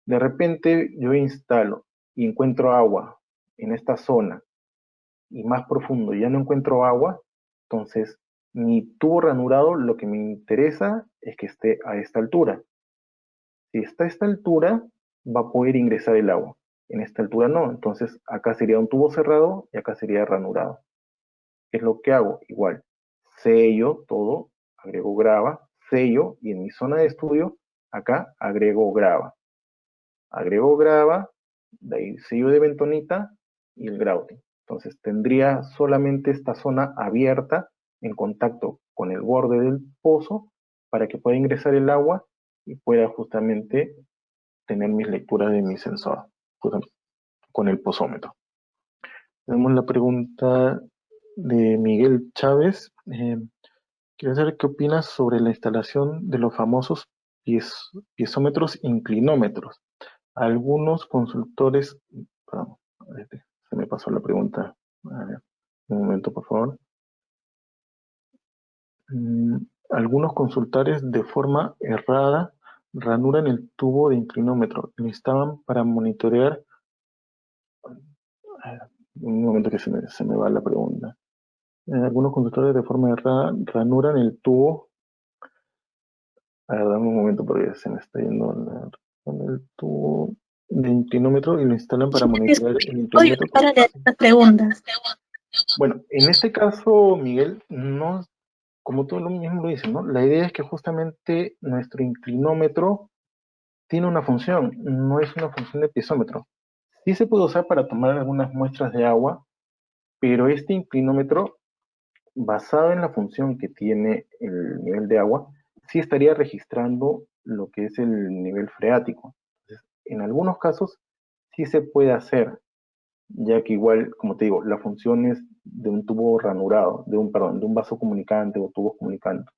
De repente yo instalo y encuentro agua en esta zona y más profundo ya no encuentro agua, entonces mi tubo ranurado lo que me interesa es que esté a esta altura. Si está a esta altura, va a poder ingresar el agua. En esta altura no, entonces acá sería un tubo cerrado y acá sería ranurado. ¿Qué es lo que hago? Igual, sello todo, agrego grava, sello, y en mi zona de estudio, acá agrego grava. Agrego grava, de ahí sello de bentonita y el grouting. Entonces tendría solamente esta zona abierta en contacto con el borde del pozo para que pueda ingresar el agua y pueda justamente tener mis lecturas de mi sensor con el pozómetro. Tenemos la pregunta de Miguel Chávez. Quiero saber qué opinas sobre la instalación de los famosos piezómetros inclinómetros. Algunos consultores, perdón, se me pasó la pregunta. A ver, un momento, por favor. Algunos consultores de forma errada ranuran el tubo de inclinómetro. Lo instalan para monitorear. Un momento que se me va la pregunta. Algunos conductores de forma errada ranuran el tubo. A ver, dame un momento porque se me está yendo el tubo de inclinómetro y lo instalan para monitorear el inclinómetro. Para leer las preguntas. Bueno, en este caso, Miguel, no, como tú lo mismo lo dices, ¿no? La idea es que justamente nuestro inclinómetro tiene una función, no es una función de piezómetro. Sí se puede usar para tomar algunas muestras de agua, pero este inclinómetro, basado en la función que tiene el nivel de agua, sí estaría registrando lo que es el nivel freático. Entonces, en algunos casos sí se puede hacer, ya que igual, como te digo, la función es de un tubo ranurado, de un vaso comunicante o tubos comunicantes,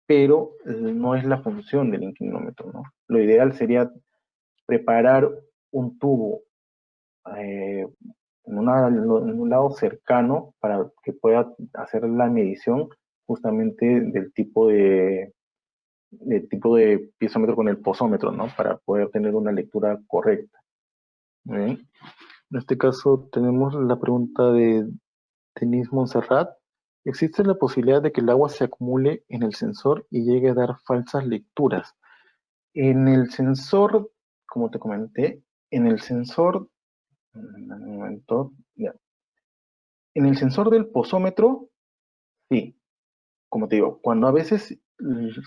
pero no es la función del inclinómetro, ¿no? Lo ideal sería preparar un tubo eh, en un lado cercano para que pueda hacer la medición justamente del tipo de piezómetro con el pozómetro, ¿no? Para poder tener una lectura correcta. Muy bien. En este caso tenemos la pregunta de Denise Montserrat. ¿Existe la posibilidad de que el agua se acumule en el sensor y llegue a dar falsas lecturas? En el sensor, como te comenté, en el sensor, un momento, ya. En el sensor del pozómetro, sí, como te digo, cuando a veces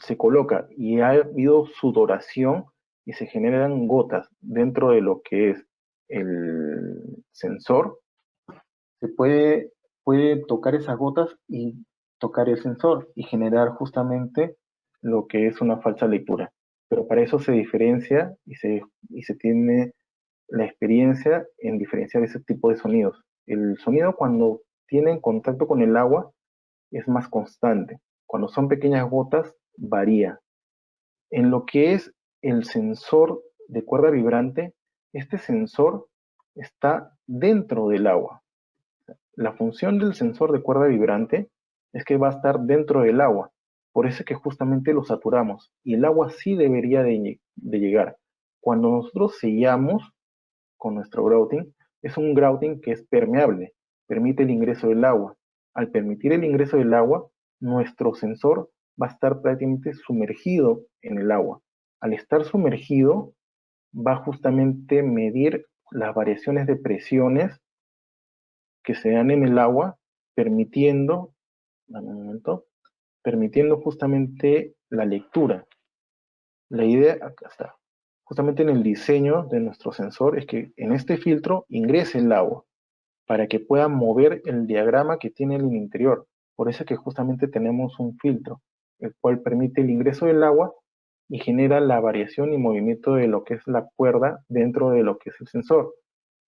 se coloca y ha habido sudoración y se generan gotas dentro de lo que es el sensor, se puede tocar esas gotas y tocar el sensor y generar justamente lo que es una falsa lectura. Pero para eso se diferencia y se tiene la experiencia en diferenciar ese tipo de sonidos. El sonido cuando tiene en contacto con el agua es más constante. Cuando son pequeñas gotas, varía. En lo que es el sensor de cuerda vibrante, este sensor está dentro del agua. La función del sensor de cuerda vibrante es que va a estar dentro del agua. Por eso es que justamente lo saturamos. Y el agua sí debería de llegar. Cuando nosotros sellamos con nuestro grouting, es un grouting que es permeable, permite el ingreso del agua. Al permitir el ingreso del agua, nuestro sensor va a estar prácticamente sumergido en el agua. Al estar sumergido, va justamente a medir las variaciones de presiones que se dan en el agua, permitiendo, dame un momento, permitiendo justamente la lectura. La idea, acá está, justamente en el diseño de nuestro sensor es que en este filtro ingrese el agua para que pueda mover el diagrama que tiene en el interior. Por eso es que justamente tenemos un filtro, el cual permite el ingreso del agua y genera la variación y movimiento de lo que es la cuerda dentro de lo que es el sensor,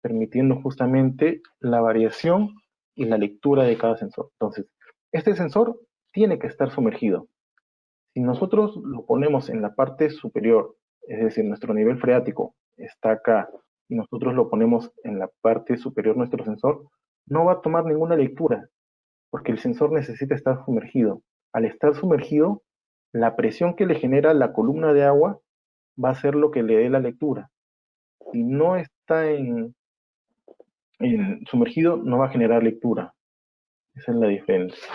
permitiendo justamente la variación y la lectura de cada sensor. Entonces, este sensor tiene que estar sumergido. Si nosotros lo ponemos en la parte superior, es decir, nuestro nivel freático está acá, y nosotros lo ponemos en la parte superior de nuestro sensor, no va a tomar ninguna lectura, porque el sensor necesita estar sumergido. Al estar sumergido, la presión que le genera la columna de agua va a ser lo que le dé la lectura. Si no está sumergido, no va a generar lectura. Esa es la diferencia.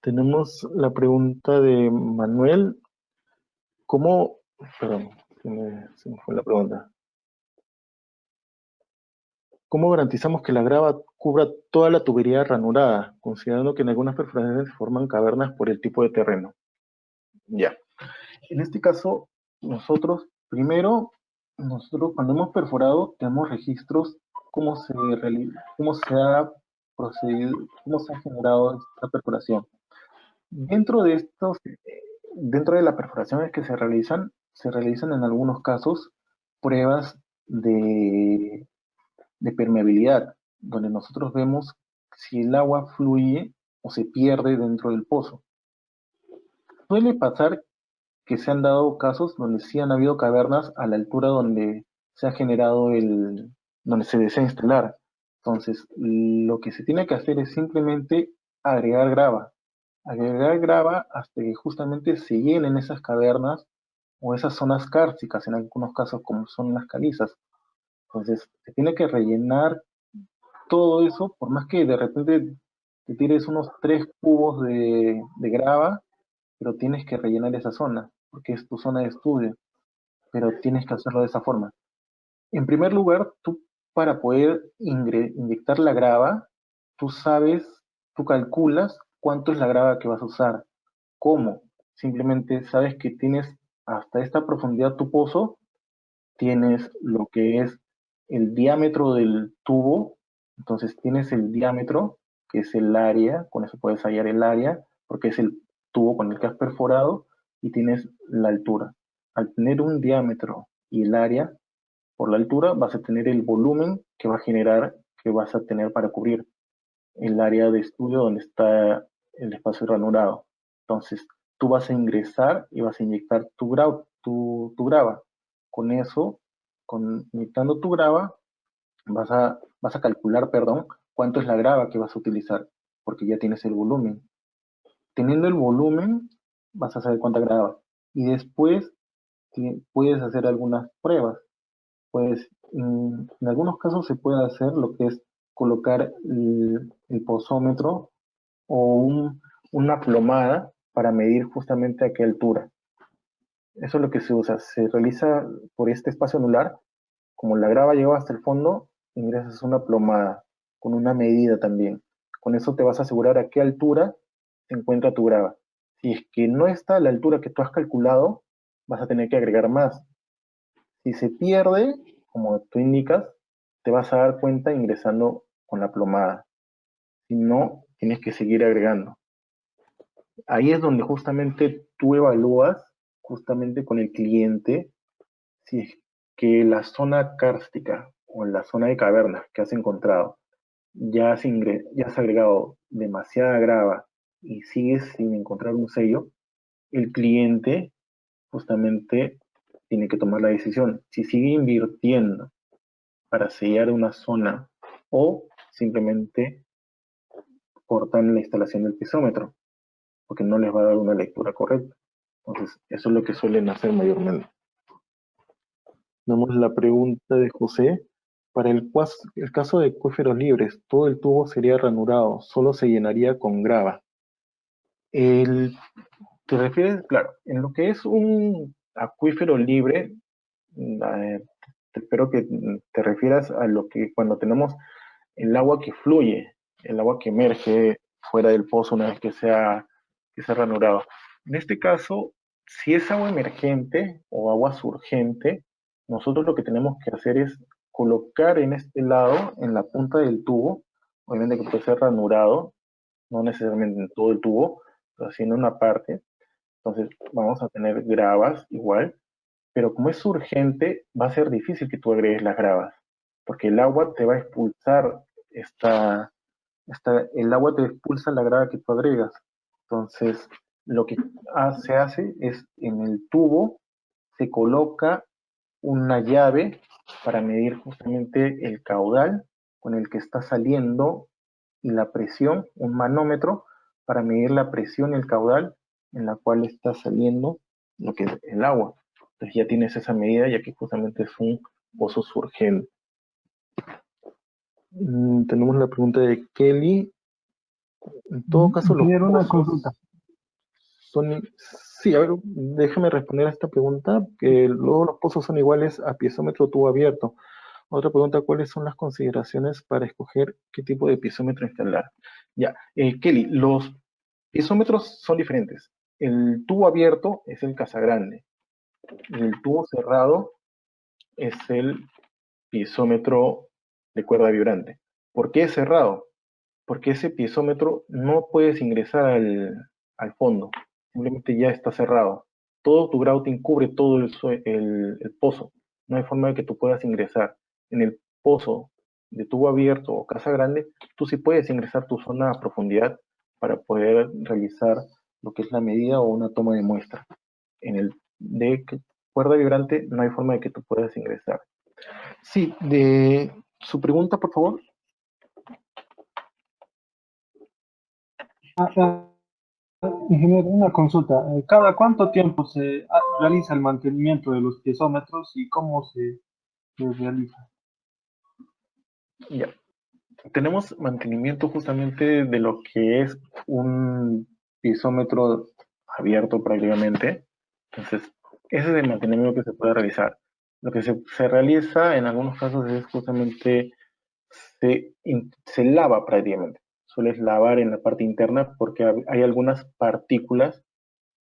Tenemos la pregunta de Manuel. ¿Cómo, perdón, se me fue la pregunta. ¿Cómo garantizamos que la grava cubra toda la tubería ranurada, considerando que en algunas perforaciones se forman cavernas por el tipo de terreno? Ya. En este caso, nosotros cuando hemos perforado, tenemos registros cómo se ha procedido, cómo se ha generado esta perforación. Dentro de dentro de las perforaciones que se realizan en algunos casos pruebas de permeabilidad, donde nosotros vemos si el agua fluye o se pierde dentro del pozo. Suele pasar que se han dado casos donde sí han habido cavernas a la altura donde se ha generado donde se desea instalar. Entonces, lo que se tiene que hacer es simplemente agregar grava. Agregar grava hasta que justamente se llenen esas cavernas o esas zonas kársticas, en algunos casos como son las calizas. Entonces, se tiene que rellenar todo eso, por más que de repente te tires unos 3 cubos de grava, pero tienes que rellenar esa zona, porque es tu zona de estudio, pero tienes que hacerlo de esa forma. En primer lugar, tú para poder inyectar la grava, tú tú calculas cuánto es la grava que vas a usar. ¿Cómo? Simplemente sabes que tienes hasta esta profundidad tu pozo, tienes lo que es el diámetro del tubo, entonces tienes el diámetro, que es el área, con eso puedes hallar el área, porque es el tubo con el que has perforado, y tienes la altura. Al tener un diámetro y el área, por la altura vas a tener el volumen que va a generar, que vas a tener para cubrir el área de estudio donde está el espacio ranurado. Entonces, tú vas a ingresar y vas a inyectar tu grava. Con eso, inyectando tu grava, vas a calcular, perdón, cuánto es la grava que vas a utilizar, porque ya tienes el volumen. Teniendo el volumen, vas a saber cuánta grava. Y después puedes hacer algunas pruebas. Pues en algunos casos se puede hacer lo que es colocar el pozómetro o una plomada para medir justamente a qué altura. Eso es lo que se usa. Se realiza por este espacio anular. Como la grava llegó hasta el fondo, ingresas una plomada con una medida también. Con eso te vas a asegurar a qué altura se encuentra tu grava. Si es que no está a la altura que tú has calculado, vas a tener que agregar más. Si se pierde, como tú indicas, te vas a dar cuenta ingresando con la plomada. Si no, tienes que seguir agregando. Ahí es donde justamente tú evalúas, justamente con el cliente, si es que la zona kárstica o la zona de cavernas que has encontrado ya has agregado demasiada grava y sigues sin encontrar un sello, el cliente justamente tiene que tomar la decisión si sigue invirtiendo para sellar una zona o simplemente cortan la instalación del pisómetro, porque no les va a dar una lectura correcta. Entonces, eso es lo que suelen hacer mayormente. Damos la pregunta de José. Para el caso de acuíferos libres, todo el tubo sería ranurado, solo se llenaría con grava. El, ¿Te refieres? Claro, en lo que es un acuífero libre, eh, espero que te refieras a lo que cuando tenemos el agua que fluye, el agua que emerge fuera del pozo una vez que se ha ranurado. En este caso, si es agua emergente o agua surgente, nosotros lo que tenemos que hacer es colocar en este lado, en la punta del tubo, obviamente que puede ser ranurado, no necesariamente en todo el tubo, pero sí en una parte. Entonces vamos a tener gravas igual, pero como es urgente, va a ser difícil que tú agregues las gravas, porque el agua te va a expulsar el agua te expulsa la grava que tú agregas. Entonces, lo que se hace es en el tubo se coloca una llave para medir justamente el caudal con el que está saliendo y la presión, un manómetro para medir la presión y el caudal en la cual está saliendo lo que es el agua. Entonces ya tienes esa medida ya que justamente es un pozo surgente. Tenemos la pregunta de Kelly. En todo caso, los Ingeniero, una pozos consulta. son... Sí, a ver, déjame responder a esta pregunta, que luego los pozos son iguales a piezómetro tubo abierto. Otra pregunta, ¿cuáles son las consideraciones para escoger qué tipo de piezómetro instalar? Ya, Kelly, los piezómetros son diferentes. El tubo abierto es el casagrande. El tubo cerrado es el piezómetro de cuerda vibrante. ¿Por qué es cerrado? Porque ese piezómetro no puedes ingresar al fondo, simplemente ya está cerrado. Todo tu grouting cubre todo el pozo. No hay forma de que tú puedas ingresar. En el pozo de tubo abierto o casa grande, tú sí puedes ingresar tu zona a profundidad para poder realizar lo que es la medida o una toma de muestra. En el de cuerda vibrante no hay forma de que tú puedas ingresar. Sí, de su pregunta, por favor. Ingeniero, una consulta. ¿Cada cuánto tiempo se realiza el mantenimiento de los piezómetros y cómo se realiza? Ya. Tenemos mantenimiento justamente de lo que es un pisómetro abierto prácticamente. Entonces, ese es el mantenimiento que se puede realizar. Lo que se realiza en algunos casos es justamente se lava prácticamente. Sueles lavar en la parte interna porque hay algunas partículas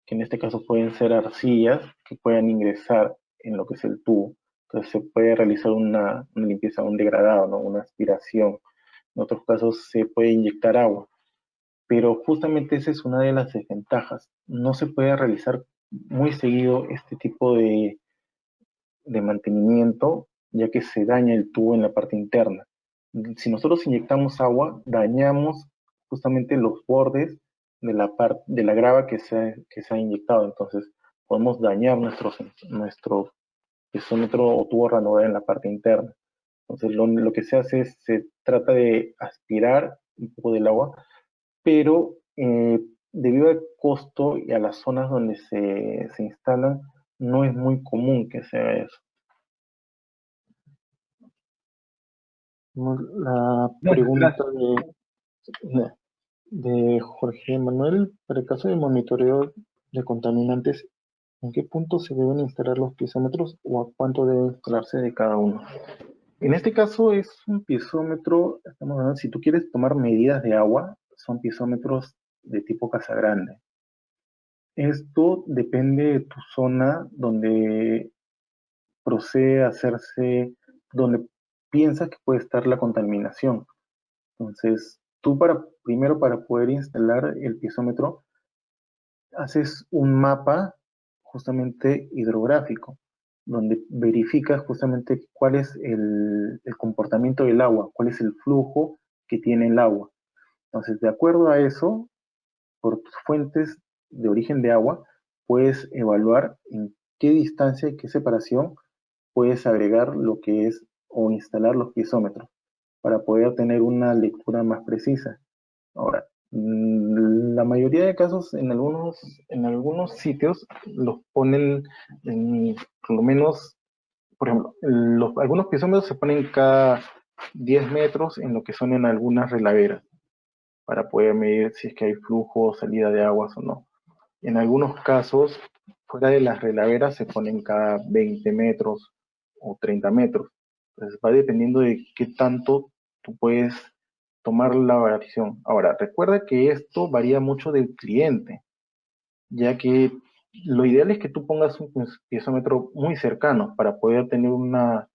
que en este caso pueden ser arcillas que puedan ingresar en lo que es el tubo. Entonces se puede realizar una limpieza, un degradado, ¿no? Una aspiración. En otros casos se puede inyectar agua, pero justamente esa es una de las desventajas. No se puede realizar muy seguido este tipo de mantenimiento, ya que se daña el tubo en la parte interna. Si nosotros inyectamos agua, dañamos justamente los bordes de la grava que se ha inyectado. Entonces, podemos dañar nuestro pisómetro o tubo ranura en la parte interna. Entonces, lo que se hace es, se trata de aspirar un poco del agua, pero debido al costo y a las zonas donde se instalan, no es muy común que se haga eso. La pregunta Gracias. de Jorge Manuel, para el caso de monitoreo de contaminantes, ¿en qué punto se deben instalar los piezómetros o a cuánto debe instalarse de cada uno? En este caso es un piezómetro, estamos hablando, si tú quieres tomar medidas de agua, son piezómetros de tipo Casagrande. Esto depende de tu zona donde procede a hacerse, donde piensas que puede estar la contaminación. Entonces, tú primero para poder instalar el piezómetro, haces un mapa justamente hidrográfico, donde verificas justamente cuál es el comportamiento del agua, cuál es el flujo que tiene el agua. Entonces, de acuerdo a eso, por tus fuentes de origen de agua, puedes evaluar en qué distancia y qué separación puedes agregar lo que es o instalar los piezómetros para poder tener una lectura más precisa. Ahora, la mayoría de casos en algunos sitios los ponen por lo menos, por ejemplo, algunos piezómetros se ponen cada 10 metros en lo que son en algunas relaveras para poder medir si es que hay flujo o salida de aguas o no. En algunos casos, fuera de las relaveras se ponen cada 20 metros o 30 metros. Entonces va dependiendo de qué tanto tú puedes tomar la variación. Ahora, recuerda que esto varía mucho del cliente, ya que lo ideal es que tú pongas un piezómetro muy cercano para poder tener una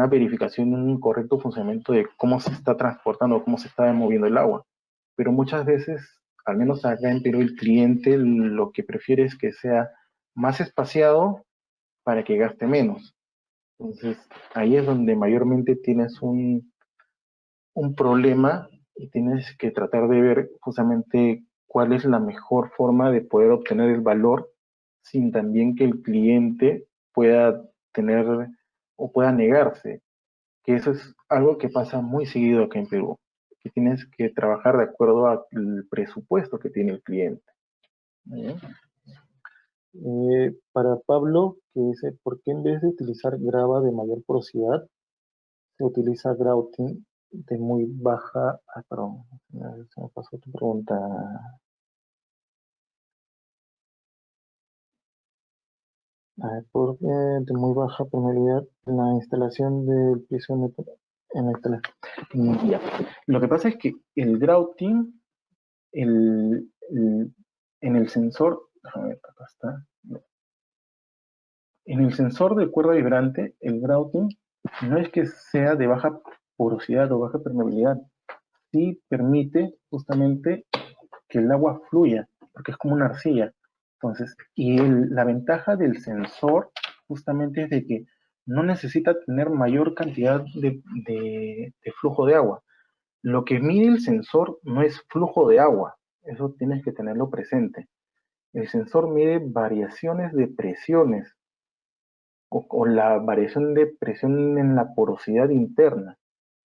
verificación, un correcto funcionamiento de cómo se está transportando, cómo se está moviendo el agua. Pero muchas veces, al menos acá en Perú, el cliente lo que prefiere es que sea más espaciado para que gaste menos. Entonces, ahí es donde mayormente tienes un problema y tienes que tratar de ver justamente cuál es la mejor forma de poder obtener el valor sin también que el cliente pueda tener o pueda negarse, que eso es algo que pasa muy seguido acá en Perú, que tienes que trabajar de acuerdo al presupuesto que tiene el cliente. ¿Bien? Para Pablo, que dice, ¿por qué en vez de utilizar grava de mayor porosidad, se utiliza grouting de muy baja? Ah, perdón, se me pasó tu pregunta. De muy baja permeabilidad en la instalación del piezómetro en la instalación. Ya. Lo que pasa es que el grouting, en el sensor, déjame ver, acá está. En el sensor de cuerda vibrante, el grouting no es que sea de baja porosidad o baja permeabilidad, sí permite justamente que el agua fluya, porque es como una arcilla. Entonces, la ventaja del sensor justamente es de que no necesita tener mayor cantidad de flujo de agua. Lo que mide el sensor no es flujo de agua, eso tienes que tenerlo presente. El sensor mide variaciones de presiones o la variación de presión en la porosidad interna.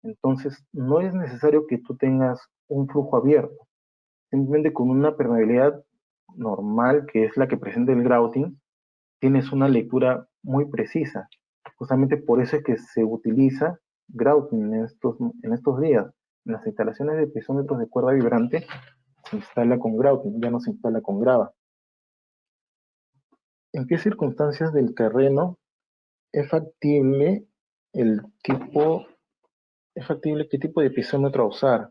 Entonces, no es necesario que tú tengas un flujo abierto. Simplemente con una permeabilidad normal, que es la que presenta el grouting, tienes una lectura muy precisa. Justamente por eso es que se utiliza grouting en estos días. En las instalaciones de piezómetros de cuerda vibrante se instala con grouting, ya no se instala con grava. ¿En qué circunstancias del terreno es factible qué tipo de piezómetro a usar?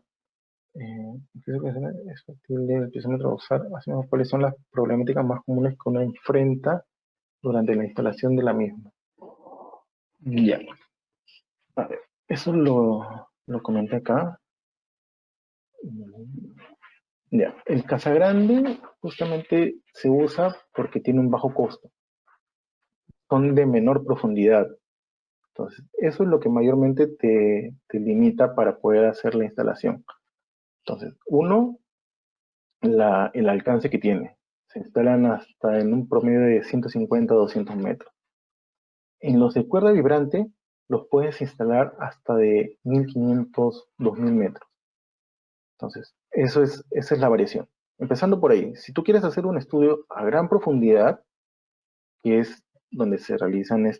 Es factible el piezómetro a usar. Así mismo, ¿cuáles son las problemáticas más comunes que uno enfrenta durante la instalación de la misma? Ya, a ver, eso lo comenté acá. Ya, el Casagrande justamente se usa porque tiene un bajo costo. Son de menor profundidad. Entonces, eso es lo que mayormente te limita para poder hacer la instalación. Entonces, uno, el alcance que tiene. Se instalan hasta en un promedio de 150 a 200 metros. En los de cuerda vibrante los puedes instalar hasta de 1500, 2000 metros. Entonces, esa es la variación. Empezando por ahí, si tú quieres hacer un estudio a gran profundidad, que es donde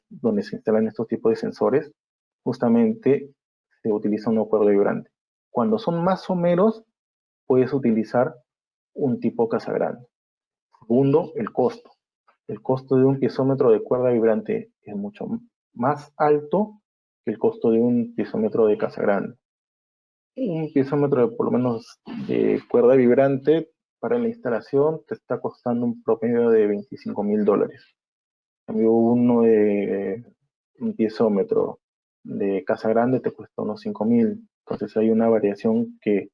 donde se instalan estos tipos de sensores, justamente se utiliza una cuerda vibrante. Cuando son más someros, puedes utilizar un tipo Casagrande. Segundo, el costo. El costo de un piezómetro de cuerda vibrante es mucho más alto que el costo de un piezómetro de Casagrande. Un piezómetro por lo menos de cuerda vibrante para la instalación te está costando un promedio de $25,000. En cambio, uno de un piezómetro de Casagrande te cuesta unos 5,000. Entonces hay una variación que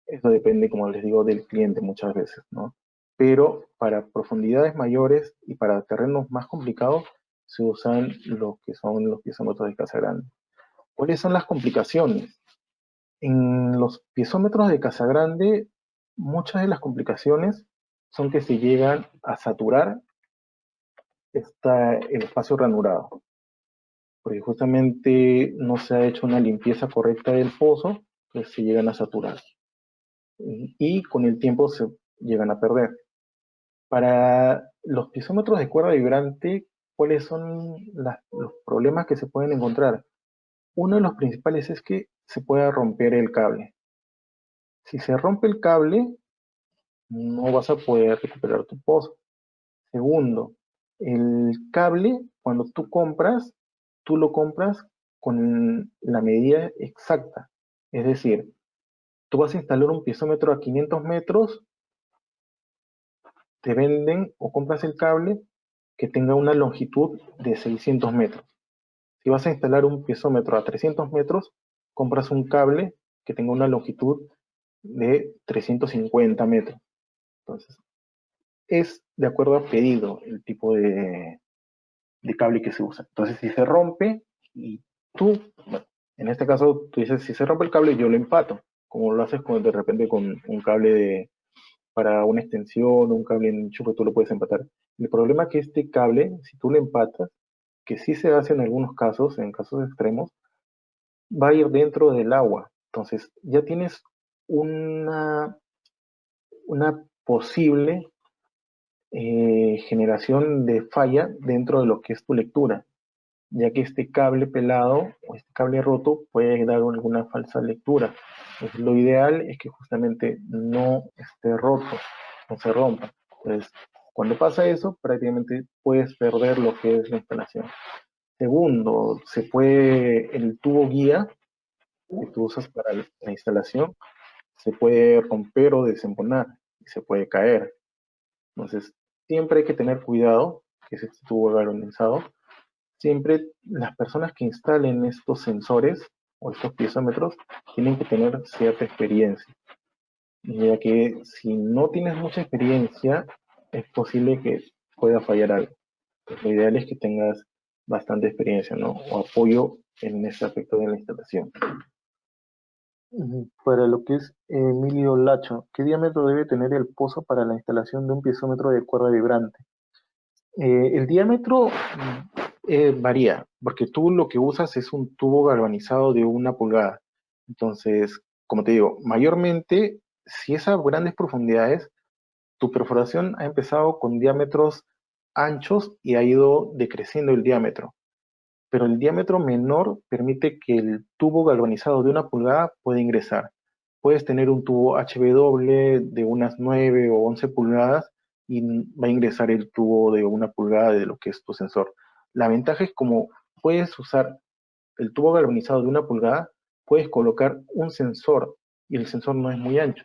eso depende, como les digo, del cliente muchas veces, ¿no? Pero para profundidades mayores y para terrenos más complicados se usan lo que son los piezómetros de Casagrande. ¿Cuáles son las complicaciones? En los piezómetros de Casagrande, muchas de las complicaciones son que se llegan a saturar el espacio ranurado, porque justamente no se ha hecho una limpieza correcta del pozo, pues se llegan a saturar. Y con el tiempo se llegan a perder. Para los piezómetros de cuerda vibrante, ¿cuáles son los problemas que se pueden encontrar? Uno de los principales es que se pueda romper el cable. Si se rompe el cable, no vas a poder recuperar tu pozo. Segundo, el cable, cuando tú lo compras con la medida exacta. Es decir, tú vas a instalar un piezómetro a 500 metros, te venden o compras el cable que tenga una longitud de 600 metros. Si vas a instalar un piezómetro a 300 metros, compras un cable que tenga una longitud de 350 metros. Entonces, es de acuerdo a pedido el tipo de cable que se usa. Entonces, si se rompe y bueno, en este caso, tú dices, si se rompe el cable, yo lo empato, como lo haces de repente con un cable para una extensión, un cable en enchufe, tú lo puedes empatar. El problema es que este cable, si tú lo empatas, que sí se hace en algunos casos, en casos extremos, va a ir dentro del agua. Entonces, ya tienes una, una posible generación de falla dentro de lo que es tu lectura, ya que este cable pelado o este cable roto puede dar alguna falsa lectura. Entonces, lo ideal es que justamente no esté roto, no se rompa. Entonces, Cuando pasa eso, prácticamente puedes perder lo que es la instalación. Segundo, el tubo guía que tú usas para la instalación, se puede romper o desembonar y se puede caer. Entonces, siempre hay que tener cuidado, que es este tubo galvanizado. Siempre las personas que instalen estos sensores o estos piezómetros tienen que tener cierta experiencia, ya que si no tienes mucha experiencia, es posible que pueda fallar algo. Pues lo ideal es que tengas bastante experiencia, ¿no? O apoyo en ese aspecto de la instalación. Para lo que es Emilio Lacho, ¿qué diámetro debe tener el pozo para la instalación de un piezómetro de cuerda vibrante? El diámetro varía, porque tú lo que usas es un tubo galvanizado de 1 pulgada. Entonces, como te digo, mayormente, si es a grandes profundidades, tu perforación ha empezado con diámetros anchos y ha ido decreciendo el diámetro. Pero el diámetro menor permite que el tubo galvanizado de 1 pulgada pueda ingresar. Puedes tener un tubo HW de unas 9 o 11 pulgadas y va a ingresar el tubo de 1 pulgada de lo que es tu sensor. La ventaja es como puedes usar el tubo galvanizado de 1 pulgada, puedes colocar un sensor y el sensor no es muy ancho.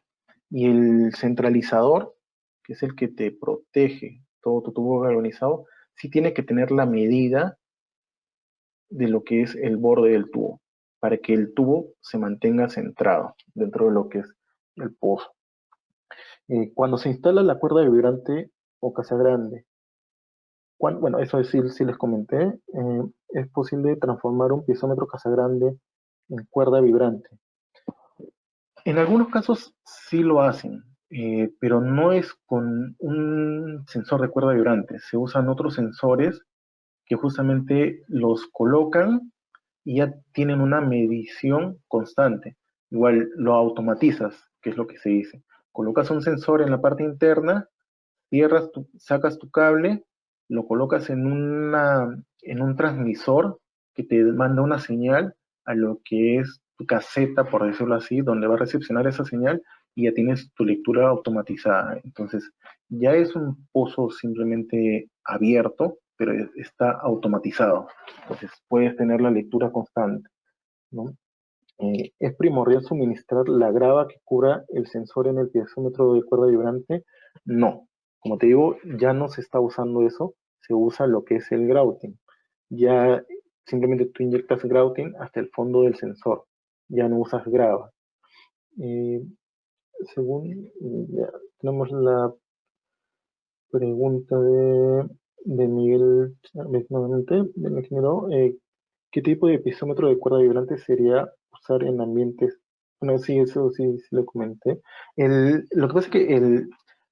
Y el centralizador, que es el que te protege todo tu tubo galvanizado, sí tiene que tener la medida de lo que es el borde del tubo, para que el tubo se mantenga centrado dentro de lo que es el pozo. Cuando se instala la cuerda vibrante o casagrande, bueno, eso sí, sí les comenté, es posible transformar un piezómetro casagrande en cuerda vibrante. En algunos casos sí lo hacen, pero no es con un sensor de cuerda vibrante. Se usan otros sensores que justamente los colocan y ya tienen una medición constante. Igual lo automatizas, que es lo que se dice. Colocas un sensor en la parte interna, sacas tu cable, lo colocas en un transmisor que te manda una señal a lo que es tu caseta, por decirlo así, donde va a recepcionar esa señal y ya tienes tu lectura automatizada. Entonces, ya es un pozo simplemente abierto, pero está automatizado. Entonces, puedes tener la lectura constante, ¿no? ¿Es primordial suministrar la grava que cubra el sensor en el piezómetro de cuerda vibrante? No, como te digo, ya no se está usando eso, se usa lo que es el grouting. Ya simplemente tú inyectas grouting hasta el fondo del sensor, ya no usas grava. Eh, ya tenemos la pregunta de Miguel, nuevamente, del ingeniero. ¿Qué tipo de piezómetro de cuerda vibrante sería usar en ambientes? Bueno, sí, eso sí, sí lo comenté. Lo que pasa es que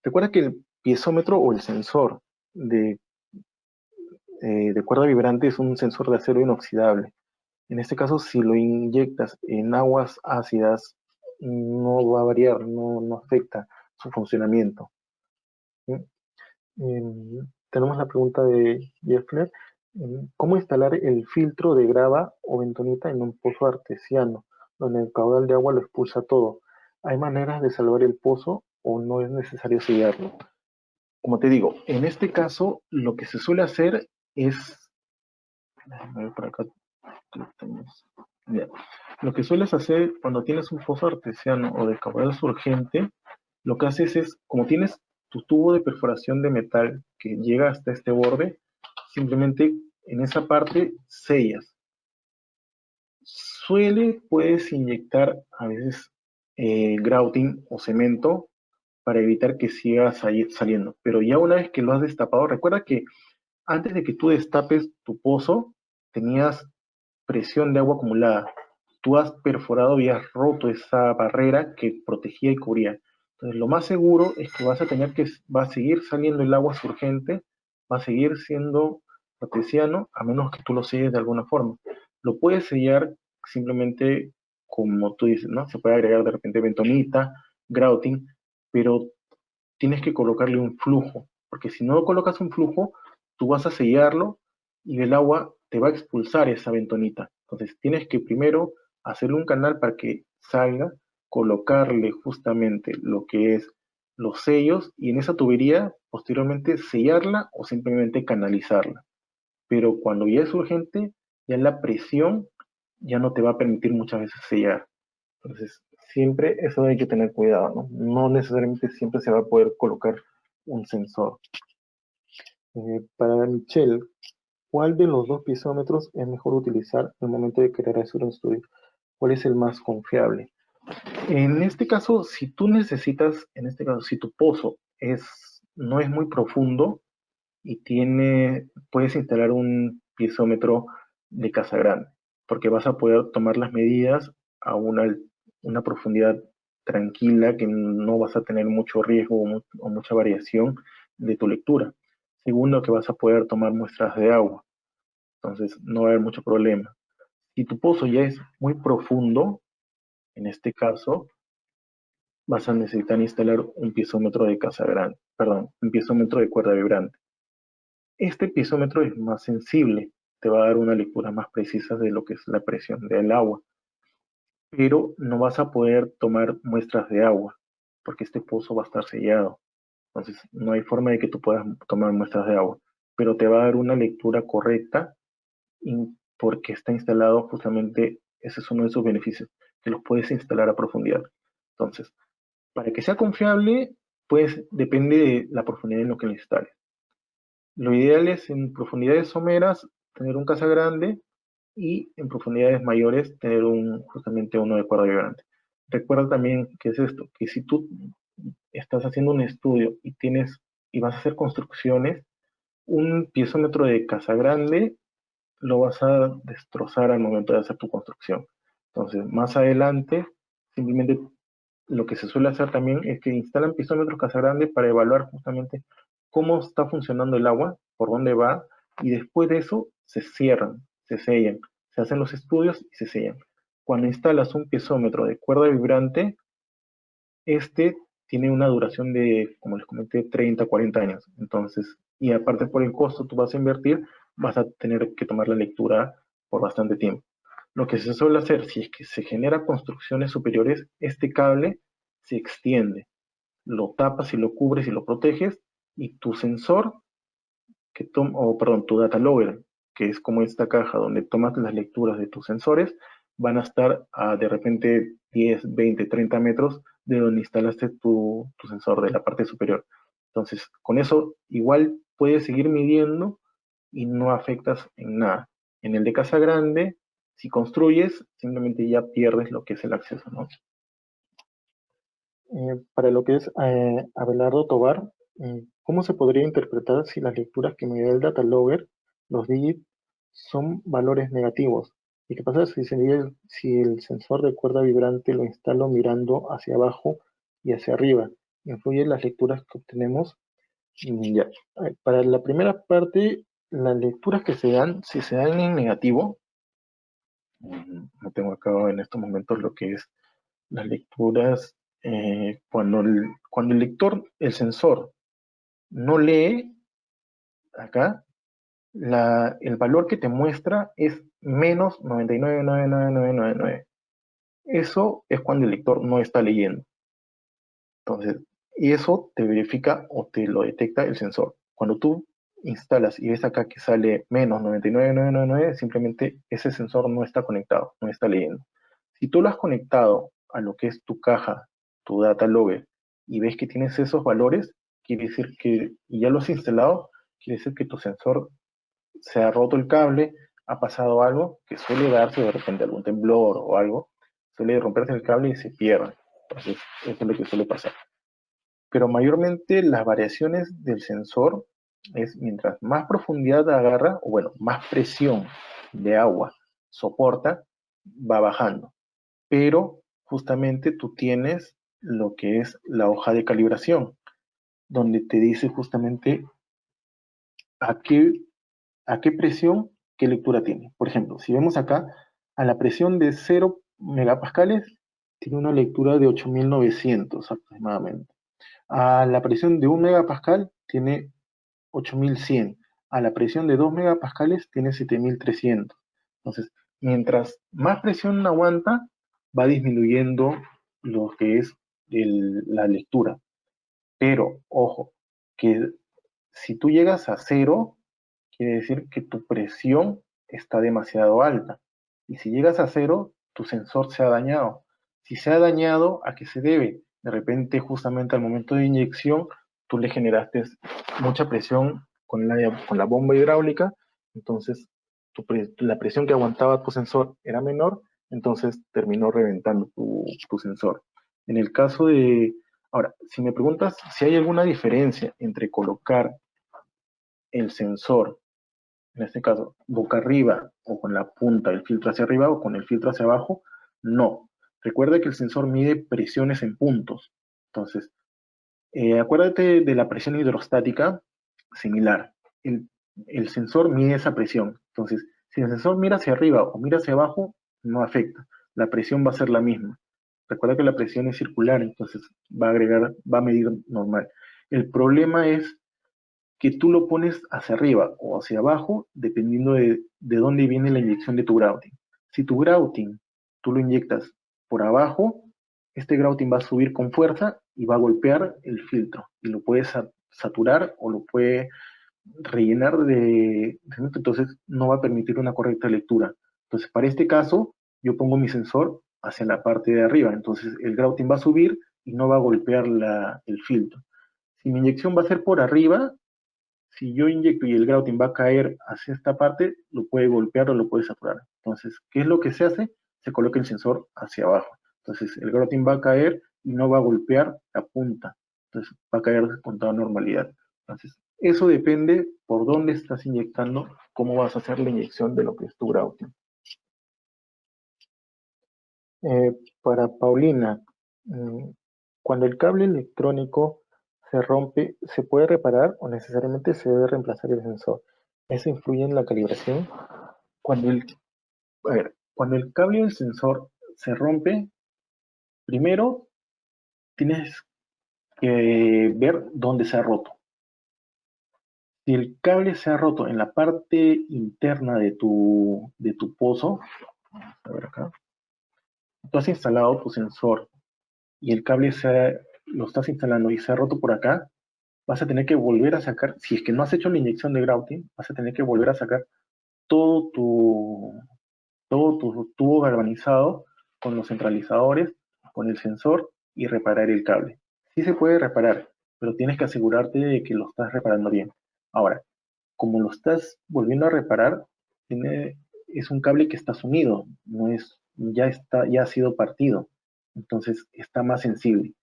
recuerda que el piezómetro o el sensor de cuerda vibrante es un sensor de acero inoxidable. En este caso, si lo inyectas en aguas ácidas, no va a variar, no afecta su funcionamiento. ¿Sí? Tenemos la pregunta de Jeffler. ¿Cómo instalar el filtro de grava o bentonita en un pozo artesiano, donde el caudal de agua lo expulsa todo? ¿Hay maneras de salvar el pozo o no es necesario sellarlo? Como te digo, en este caso, lo que se suele hacer es... Déjame ver por acá. Ya. Lo que sueles hacer cuando tienes un pozo artesiano o de caudal surgente, lo que haces es, como tienes tu tubo de perforación de metal que llega hasta este borde, simplemente en esa parte sellas. Puedes inyectar a veces grouting o cemento para evitar que siga saliendo. Pero ya una vez que lo has destapado, recuerda que antes de que tú destapes tu pozo, tenías presión de agua acumulada. Tú has perforado y has roto esa barrera que protegía y cubría. Entonces, lo más seguro es que va a seguir saliendo el agua surgente, va a seguir siendo artesiano, a menos que tú lo selles de alguna forma. Lo puedes sellar simplemente como tú dices, ¿no? Se puede agregar de repente bentonita, grouting, pero tienes que colocarle un flujo, porque si no colocas un flujo, tú vas a sellarlo y el agua te va a expulsar esa bentonita. Entonces tienes que primero hacerle un canal para que salga, colocarle justamente lo que es los sellos y en esa tubería posteriormente sellarla o simplemente canalizarla. Pero cuando ya es urgente, ya la presión ya no te va a permitir muchas veces sellar. Entonces, siempre eso hay que tener cuidado, ¿no? No necesariamente siempre se va a poder colocar un sensor. Para Michelle, ¿cuál de los dos piezómetros es mejor utilizar al momento de querer hacer un estudio? ¿Cuál es el más confiable? En este caso, si tú necesitas, en este caso, si tu pozo no es muy profundo y puedes instalar un piezómetro de casa grande, porque vas a poder tomar las medidas a una profundidad tranquila, que no vas a tener mucho riesgo o mucha variación de tu lectura. Segundo, que vas a poder tomar muestras de agua, entonces no va a haber mucho problema. Si tu pozo ya es muy profundo, en este caso, vas a necesitar instalar un piezómetro de casa grande, perdón, un piezómetro de cuerda vibrante. Este piezómetro es más sensible, te va a dar una lectura más precisa de lo que es la presión del agua, pero no vas a poder tomar muestras de agua, porque este pozo va a estar sellado. Entonces, no hay forma de que tú puedas tomar muestras de agua, pero te va a dar una lectura correcta porque está instalado justamente, ese es uno de sus beneficios, que los puedes instalar a profundidad. Entonces, para que sea confiable, pues depende de la profundidad en lo que lo instales. Lo ideal es en profundidades someras tener un casa grande y en profundidades mayores tener justamente uno de cuerda vibrante. Recuerda también que es esto, que si tú estás haciendo un estudio y vas a hacer construcciones, un piezómetro de casa grande lo vas a destrozar al momento de hacer tu construcción. Entonces, más adelante, simplemente lo que se suele hacer también es que instalan piezómetros casa grande para evaluar justamente cómo está funcionando el agua, por dónde va, y después de eso se cierran, se sellan, se hacen los estudios y se sellan. Cuando instalas un piezómetro de cuerda vibrante, este tiene una duración de, como les comenté, 30, 40 años. Entonces, y aparte por el costo tú vas a invertir, vas a tener que tomar la lectura por bastante tiempo. Lo que se suele hacer, si es que se genera construcciones superiores, este cable se extiende, lo tapas y lo cubres y lo proteges, y tu sensor, tu data logger, que es como esta caja donde tomas las lecturas de tus sensores, van a estar a de repente 10, 20, 30 metros de donde instalaste tu sensor de la parte superior. Entonces, con eso igual puedes seguir midiendo y no afectas en nada. En el de casa grande, si construyes, simplemente ya pierdes lo que es el acceso, ¿no? Para lo que es Abelardo Tobar, ¿cómo se podría interpretar si las lecturas que me da el data logger, los digits, son valores negativos? ¿Y qué pasa si el sensor de cuerda vibrante lo instalo mirando hacia abajo y hacia arriba? ¿Influye en las lecturas que obtenemos? Ya. Para la primera parte, las lecturas que se dan, si se dan en negativo, no tengo acá en estos momentos lo que es las lecturas, cuando el lector, el sensor, no lee acá, el valor que te muestra es menos 99,99999. Eso es cuando el lector no está leyendo. Entonces, y eso te verifica o te lo detecta el sensor. Cuando tú instalas y ves acá que sale menos 99,999, simplemente ese sensor no está conectado, no está leyendo. Si tú lo has conectado a lo que es tu caja, tu data logger, y ves que tienes esos valores, quiere decir que, y ya lo has instalado, quiere decir que tu sensor se ha roto el cable, ha pasado algo, que suele darse de repente algún temblor o algo, suele romperse el cable y se pierde. Entonces, eso es lo que suele pasar. Pero mayormente las variaciones del sensor es mientras más profundidad agarra, o bueno, más presión de agua soporta, va bajando. Pero justamente tú tienes lo que es la hoja de calibración, donde te dice justamente a qué, a qué presión, qué lectura tiene. Por ejemplo, si vemos acá, a la presión de 0 megapascales, tiene una lectura de 8900 aproximadamente. A la presión de 1 megapascal tiene 8100. A la presión de 2 megapascales tiene 7300. Entonces, mientras más presión aguanta, va disminuyendo lo que es la lectura. Pero, ojo, que si tú llegas a 0, quiere decir que tu presión está demasiado alta. Y si llegas a 0, tu sensor se ha dañado. Si se ha dañado, ¿a qué se debe? De repente, justamente al momento de inyección, tú le generaste mucha presión con la bomba hidráulica, entonces la presión que aguantaba tu sensor era menor, entonces terminó reventando tu sensor. En el caso de... Ahora, si me preguntas si hay alguna diferencia entre colocar el sensor, en este caso, boca arriba o con la punta del filtro hacia arriba o con el filtro hacia abajo, no. Recuerda que el sensor mide presiones en puntos. Entonces, acuérdate de la presión hidrostática similar. El, el sensor mide esa presión. Entonces, si el sensor mira hacia arriba o mira hacia abajo, no afecta. La presión va a ser la misma. Recuerda que la presión es circular, entonces va a medir normal. El problema es que tú lo pones hacia arriba o hacia abajo, dependiendo de dónde viene la inyección de tu grouting. Si tu grouting tú lo inyectas por abajo, este grouting va a subir con fuerza y va a golpear el filtro y lo puede saturar o lo puede rellenar de cemento, entonces no va a permitir una correcta lectura. Entonces, para este caso, yo pongo mi sensor hacia la parte de arriba, entonces el grouting va a subir y no va a golpear el filtro. Si mi inyección va a ser por arriba, si yo inyecto y el grouting va a caer hacia esta parte, lo puede golpear o lo puede saturar. Entonces, ¿qué es lo que se hace? Se coloca el sensor hacia abajo. Entonces, el grouting va a caer y no va a golpear la punta. Entonces, va a caer con toda normalidad. Entonces, eso depende por dónde estás inyectando, cómo vas a hacer la inyección de lo que es tu grouting. Para Paulina, cuando el cable electrónico se rompe, ¿se puede reparar o necesariamente se debe reemplazar el sensor? ¿Eso influye en la calibración? Cuando cuando el cable del sensor se rompe, primero tienes que ver dónde se ha roto. Si el cable se ha roto en la parte interna de tu pozo, a ver acá, tú has instalado tu sensor y el cable lo estás instalando y se ha roto por acá, vas a tener que volver a sacar, si es que no has hecho la inyección de grouting, vas a tener que volver a sacar todo tu, todo tu tubo galvanizado con los centralizadores, con el sensor y reparar el cable. Sí se puede reparar, pero tienes que asegurarte de que lo estás reparando bien. Ahora, como lo estás volviendo a reparar, es un cable que está sumido, no es, ya ha sido partido, entonces está más sensible.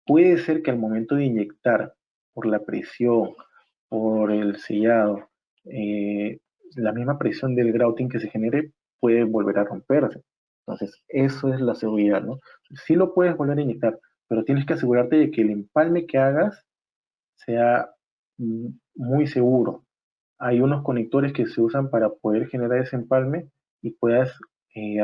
Puede ser que al momento de inyectar, por la presión, por el sellado, la misma presión del grouting que se genere puede volver a romperse. Entonces, eso es la seguridad, ¿no? Sí lo puedes volver a inyectar, pero tienes que asegurarte de que el empalme que hagas sea muy seguro. Hay unos conectores que se usan para poder generar ese empalme y puedas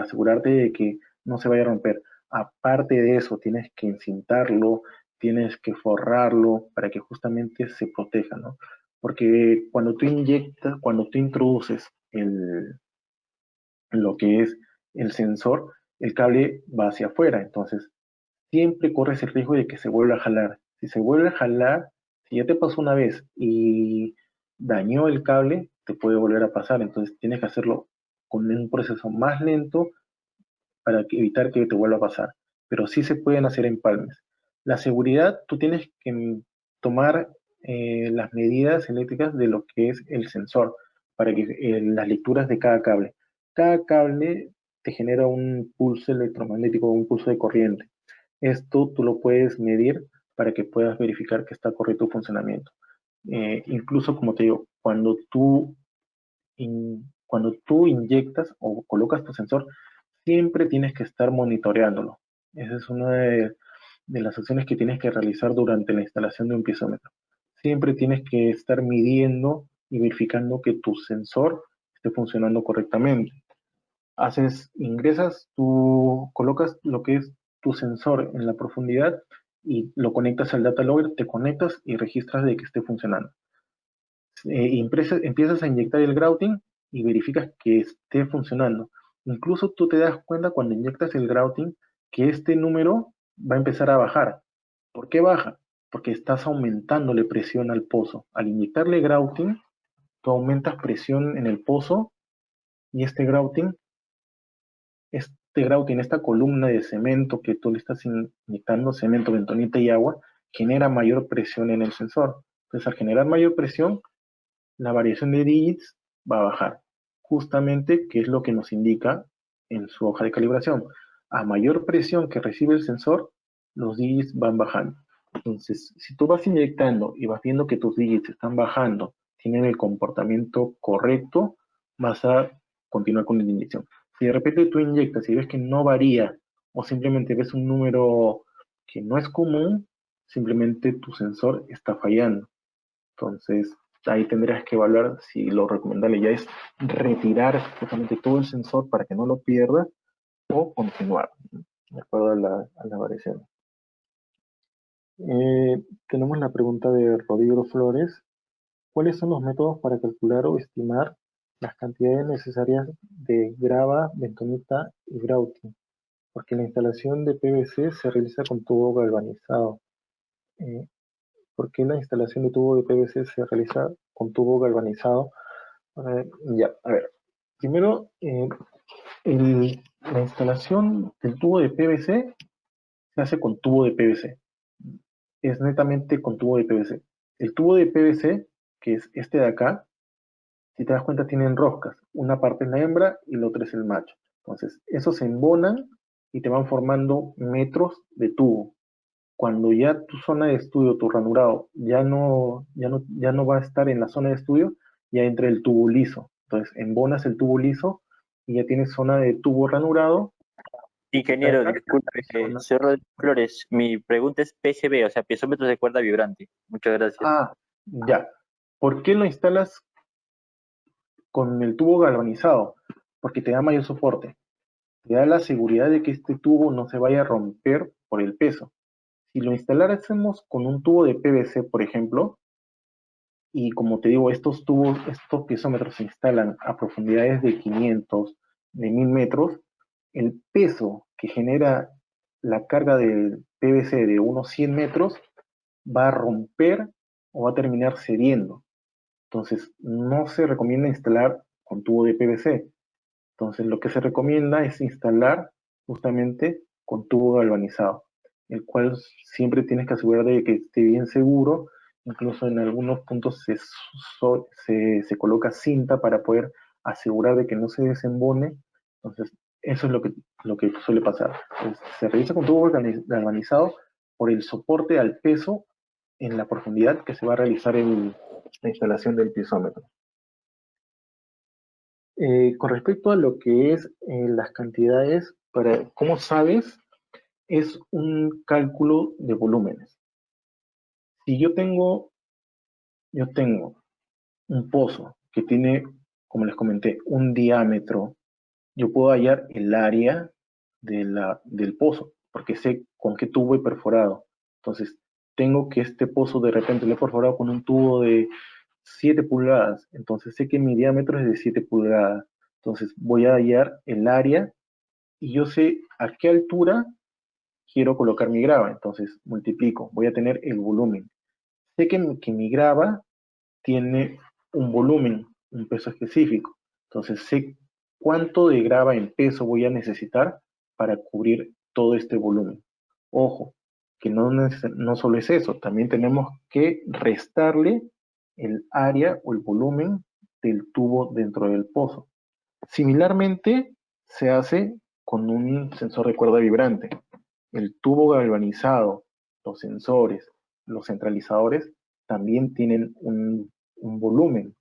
asegurarte de que no se vaya a romper. Aparte de eso, tienes que encintarlo, tienes que forrarlo para que justamente se proteja, ¿no? Porque cuando tú inyectas, cuando tú introduces lo que es el sensor, el cable va hacia afuera, entonces siempre corres el riesgo de que se vuelva a jalar. Si se vuelve a jalar, si ya te pasó una vez y dañó el cable, te puede volver a pasar. Entonces tienes que hacerlo con un proceso más lento para evitar que te vuelva a pasar. Pero sí se pueden hacer empalmes. La seguridad, tú tienes que tomar las medidas eléctricas de lo que es el sensor para que las lecturas de cada cable. Cada cable te genera un pulso electromagnético, un pulso de corriente. Esto tú lo puedes medir para que puedas verificar que está correcto el funcionamiento. Incluso, como te digo, cuando tú inyectas o colocas tu sensor, siempre tienes que estar monitoreándolo. Esa es una de las acciones que tienes que realizar durante la instalación de un piezómetro. Siempre tienes que estar midiendo y verificando que tu sensor esté funcionando correctamente. Tú colocas lo que es tu sensor en la profundidad y lo conectas al data logger, te conectas y registras de que esté funcionando. Empiezas a inyectar el grouting y verificas que esté funcionando. Incluso tú te das cuenta cuando inyectas el grouting que este número va a empezar a bajar. ¿Por qué baja? porque estás aumentándole presión al pozo. Al inyectarle grouting, tú aumentas presión en el pozo y este grouting, esta columna de cemento que tú le estás inyectando, cemento, bentonita y agua, genera mayor presión en el sensor. Entonces, al generar mayor presión, la variación de digits va a bajar. Justamente, que es lo que nos indica en su hoja de calibración. A mayor presión que recibe el sensor, los digits van bajando. Entonces, si tú vas inyectando y vas viendo que tus digits están bajando, tienen el comportamiento correcto, vas a continuar con la inyección. Si de repente tú inyectas y ves que no varía, o simplemente ves un número que no es común, simplemente tu sensor está fallando. Entonces, ahí tendrás que evaluar si lo recomendable ya es retirar justamente todo el sensor para que no lo pierda o continuar, ¿no? De acuerdo a la variación. Tenemos la pregunta de Rodrigo Flores. ¿Cuáles son los métodos para calcular o estimar las cantidades necesarias de grava, bentonita y grouting? Porque la instalación de PVC se realiza con tubo galvanizado. ¿Por qué la instalación de tubo de PVC se realiza con tubo galvanizado? Ya, a ver. Primero, la instalación del tubo de PVC se hace con tubo de PVC. Es netamente con tubo de PVC. El tubo de PVC, que es este de acá, si te das cuenta, tienen roscas. Una parte es la hembra y la otra es el macho. Entonces, esos se embonan y te van formando metros de tubo. Cuando ya tu zona de estudio, tu ranurado, ya no va a estar en la zona de estudio, ya entra el tubo liso. Entonces, embonas el tubo liso y ya tienes zona de tubo ranurado. Ingeniero, disculpe, soy Rodrigo Flores. Mi pregunta es PCB, o sea, piezómetros de cuerda vibrante. Muchas gracias. Ah, ya. ¿Por qué lo instalas con el tubo galvanizado? Porque te da mayor soporte. Te da la seguridad de que este tubo no se vaya a romper por el peso. Si lo instaláramos con un tubo de PVC, por ejemplo, y como te digo, estos piezómetros se instalan a profundidades de 500, de 1000 metros, el peso que genera la carga del PVC de unos 100 metros va a romper o va a terminar cediendo. Entonces, no se recomienda instalar con tubo de PVC. Entonces, lo que se recomienda es instalar justamente con tubo galvanizado, el cual siempre tienes que asegurar de que esté bien seguro. Incluso en algunos puntos se coloca cinta para poder asegurar de que no se desembone. Entonces, eso es lo que suele pasar. Entonces, se realiza con tubo galvanizado por el soporte al peso en la profundidad que se va a realizar en la instalación del piezómetro. Con respecto a lo que es las cantidades, ¿Cómo sabes? Es un cálculo de volúmenes. Si yo tengo un pozo que tiene, como les comenté, un diámetro, yo puedo hallar el área del pozo, porque sé con qué tubo he perforado. Entonces, tengo que este pozo de repente lo he perforado con un tubo de 7 pulgadas, entonces sé que mi diámetro es de 7 pulgadas. Entonces, voy a hallar el área y yo sé a qué altura quiero colocar mi grava, entonces multiplico, voy a tener el volumen. Sé que mi grava tiene un volumen, un peso específico, entonces sé cuánto de grava en peso voy a necesitar para cubrir todo este volumen. Ojo, que no solo es eso, también tenemos que restarle el área o el volumen del tubo dentro del pozo. Similarmente, se hace con un sensor de cuerda vibrante. El tubo galvanizado, los sensores, los centralizadores también tienen un volumen,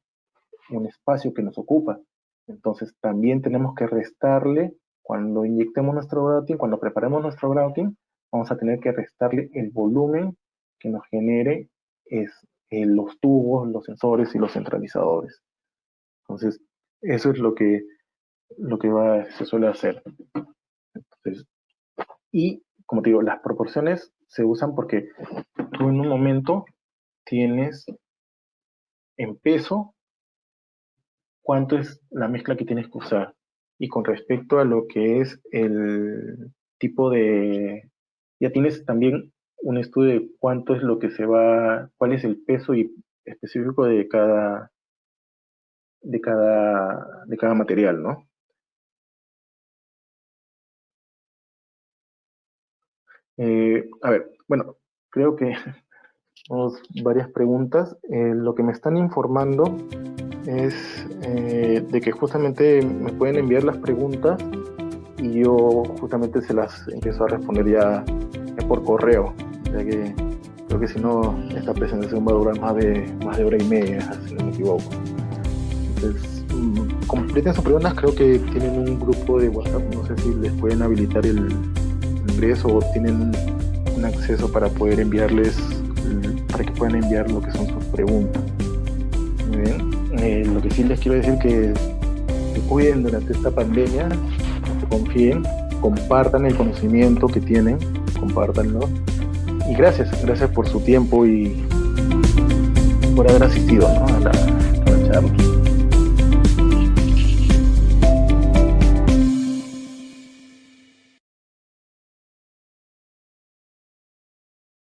un espacio que nos ocupa. Entonces también tenemos que restarle, cuando inyectemos nuestro grouting, cuando preparemos nuestro grouting, vamos a tener que restarle el volumen que nos genere los tubos, los sensores y los centralizadores. Entonces, eso es lo que se suele hacer. Entonces, y como te digo, las proporciones se usan porque tú en un momento tienes en peso cuánto es la mezcla que tienes que usar. Y con respecto a lo que es el tipo de... Ya tienes también un estudio de cuánto es lo que cuál es el peso específico de cada material, ¿no? A ver, bueno, creo que tenemos varias preguntas. Lo que me están informando es de que justamente me pueden enviar las preguntas y yo justamente se las empiezo a responder ya por correo, ya que creo que si no, esta presentación va a durar más de hora y media, si no me equivoco. Entonces, completen sus preguntas, creo que tienen un grupo de WhatsApp, no sé si les pueden habilitar el ingreso o tienen un acceso para poder enviarles, para que puedan enviar lo que son sus preguntas. Muy bien. Lo que sí les quiero decir que se cuiden durante esta pandemia, que confíen, compartan el conocimiento que tienen, compártanlo. Y gracias por su tiempo y por haber asistido, ¿no? a la charla.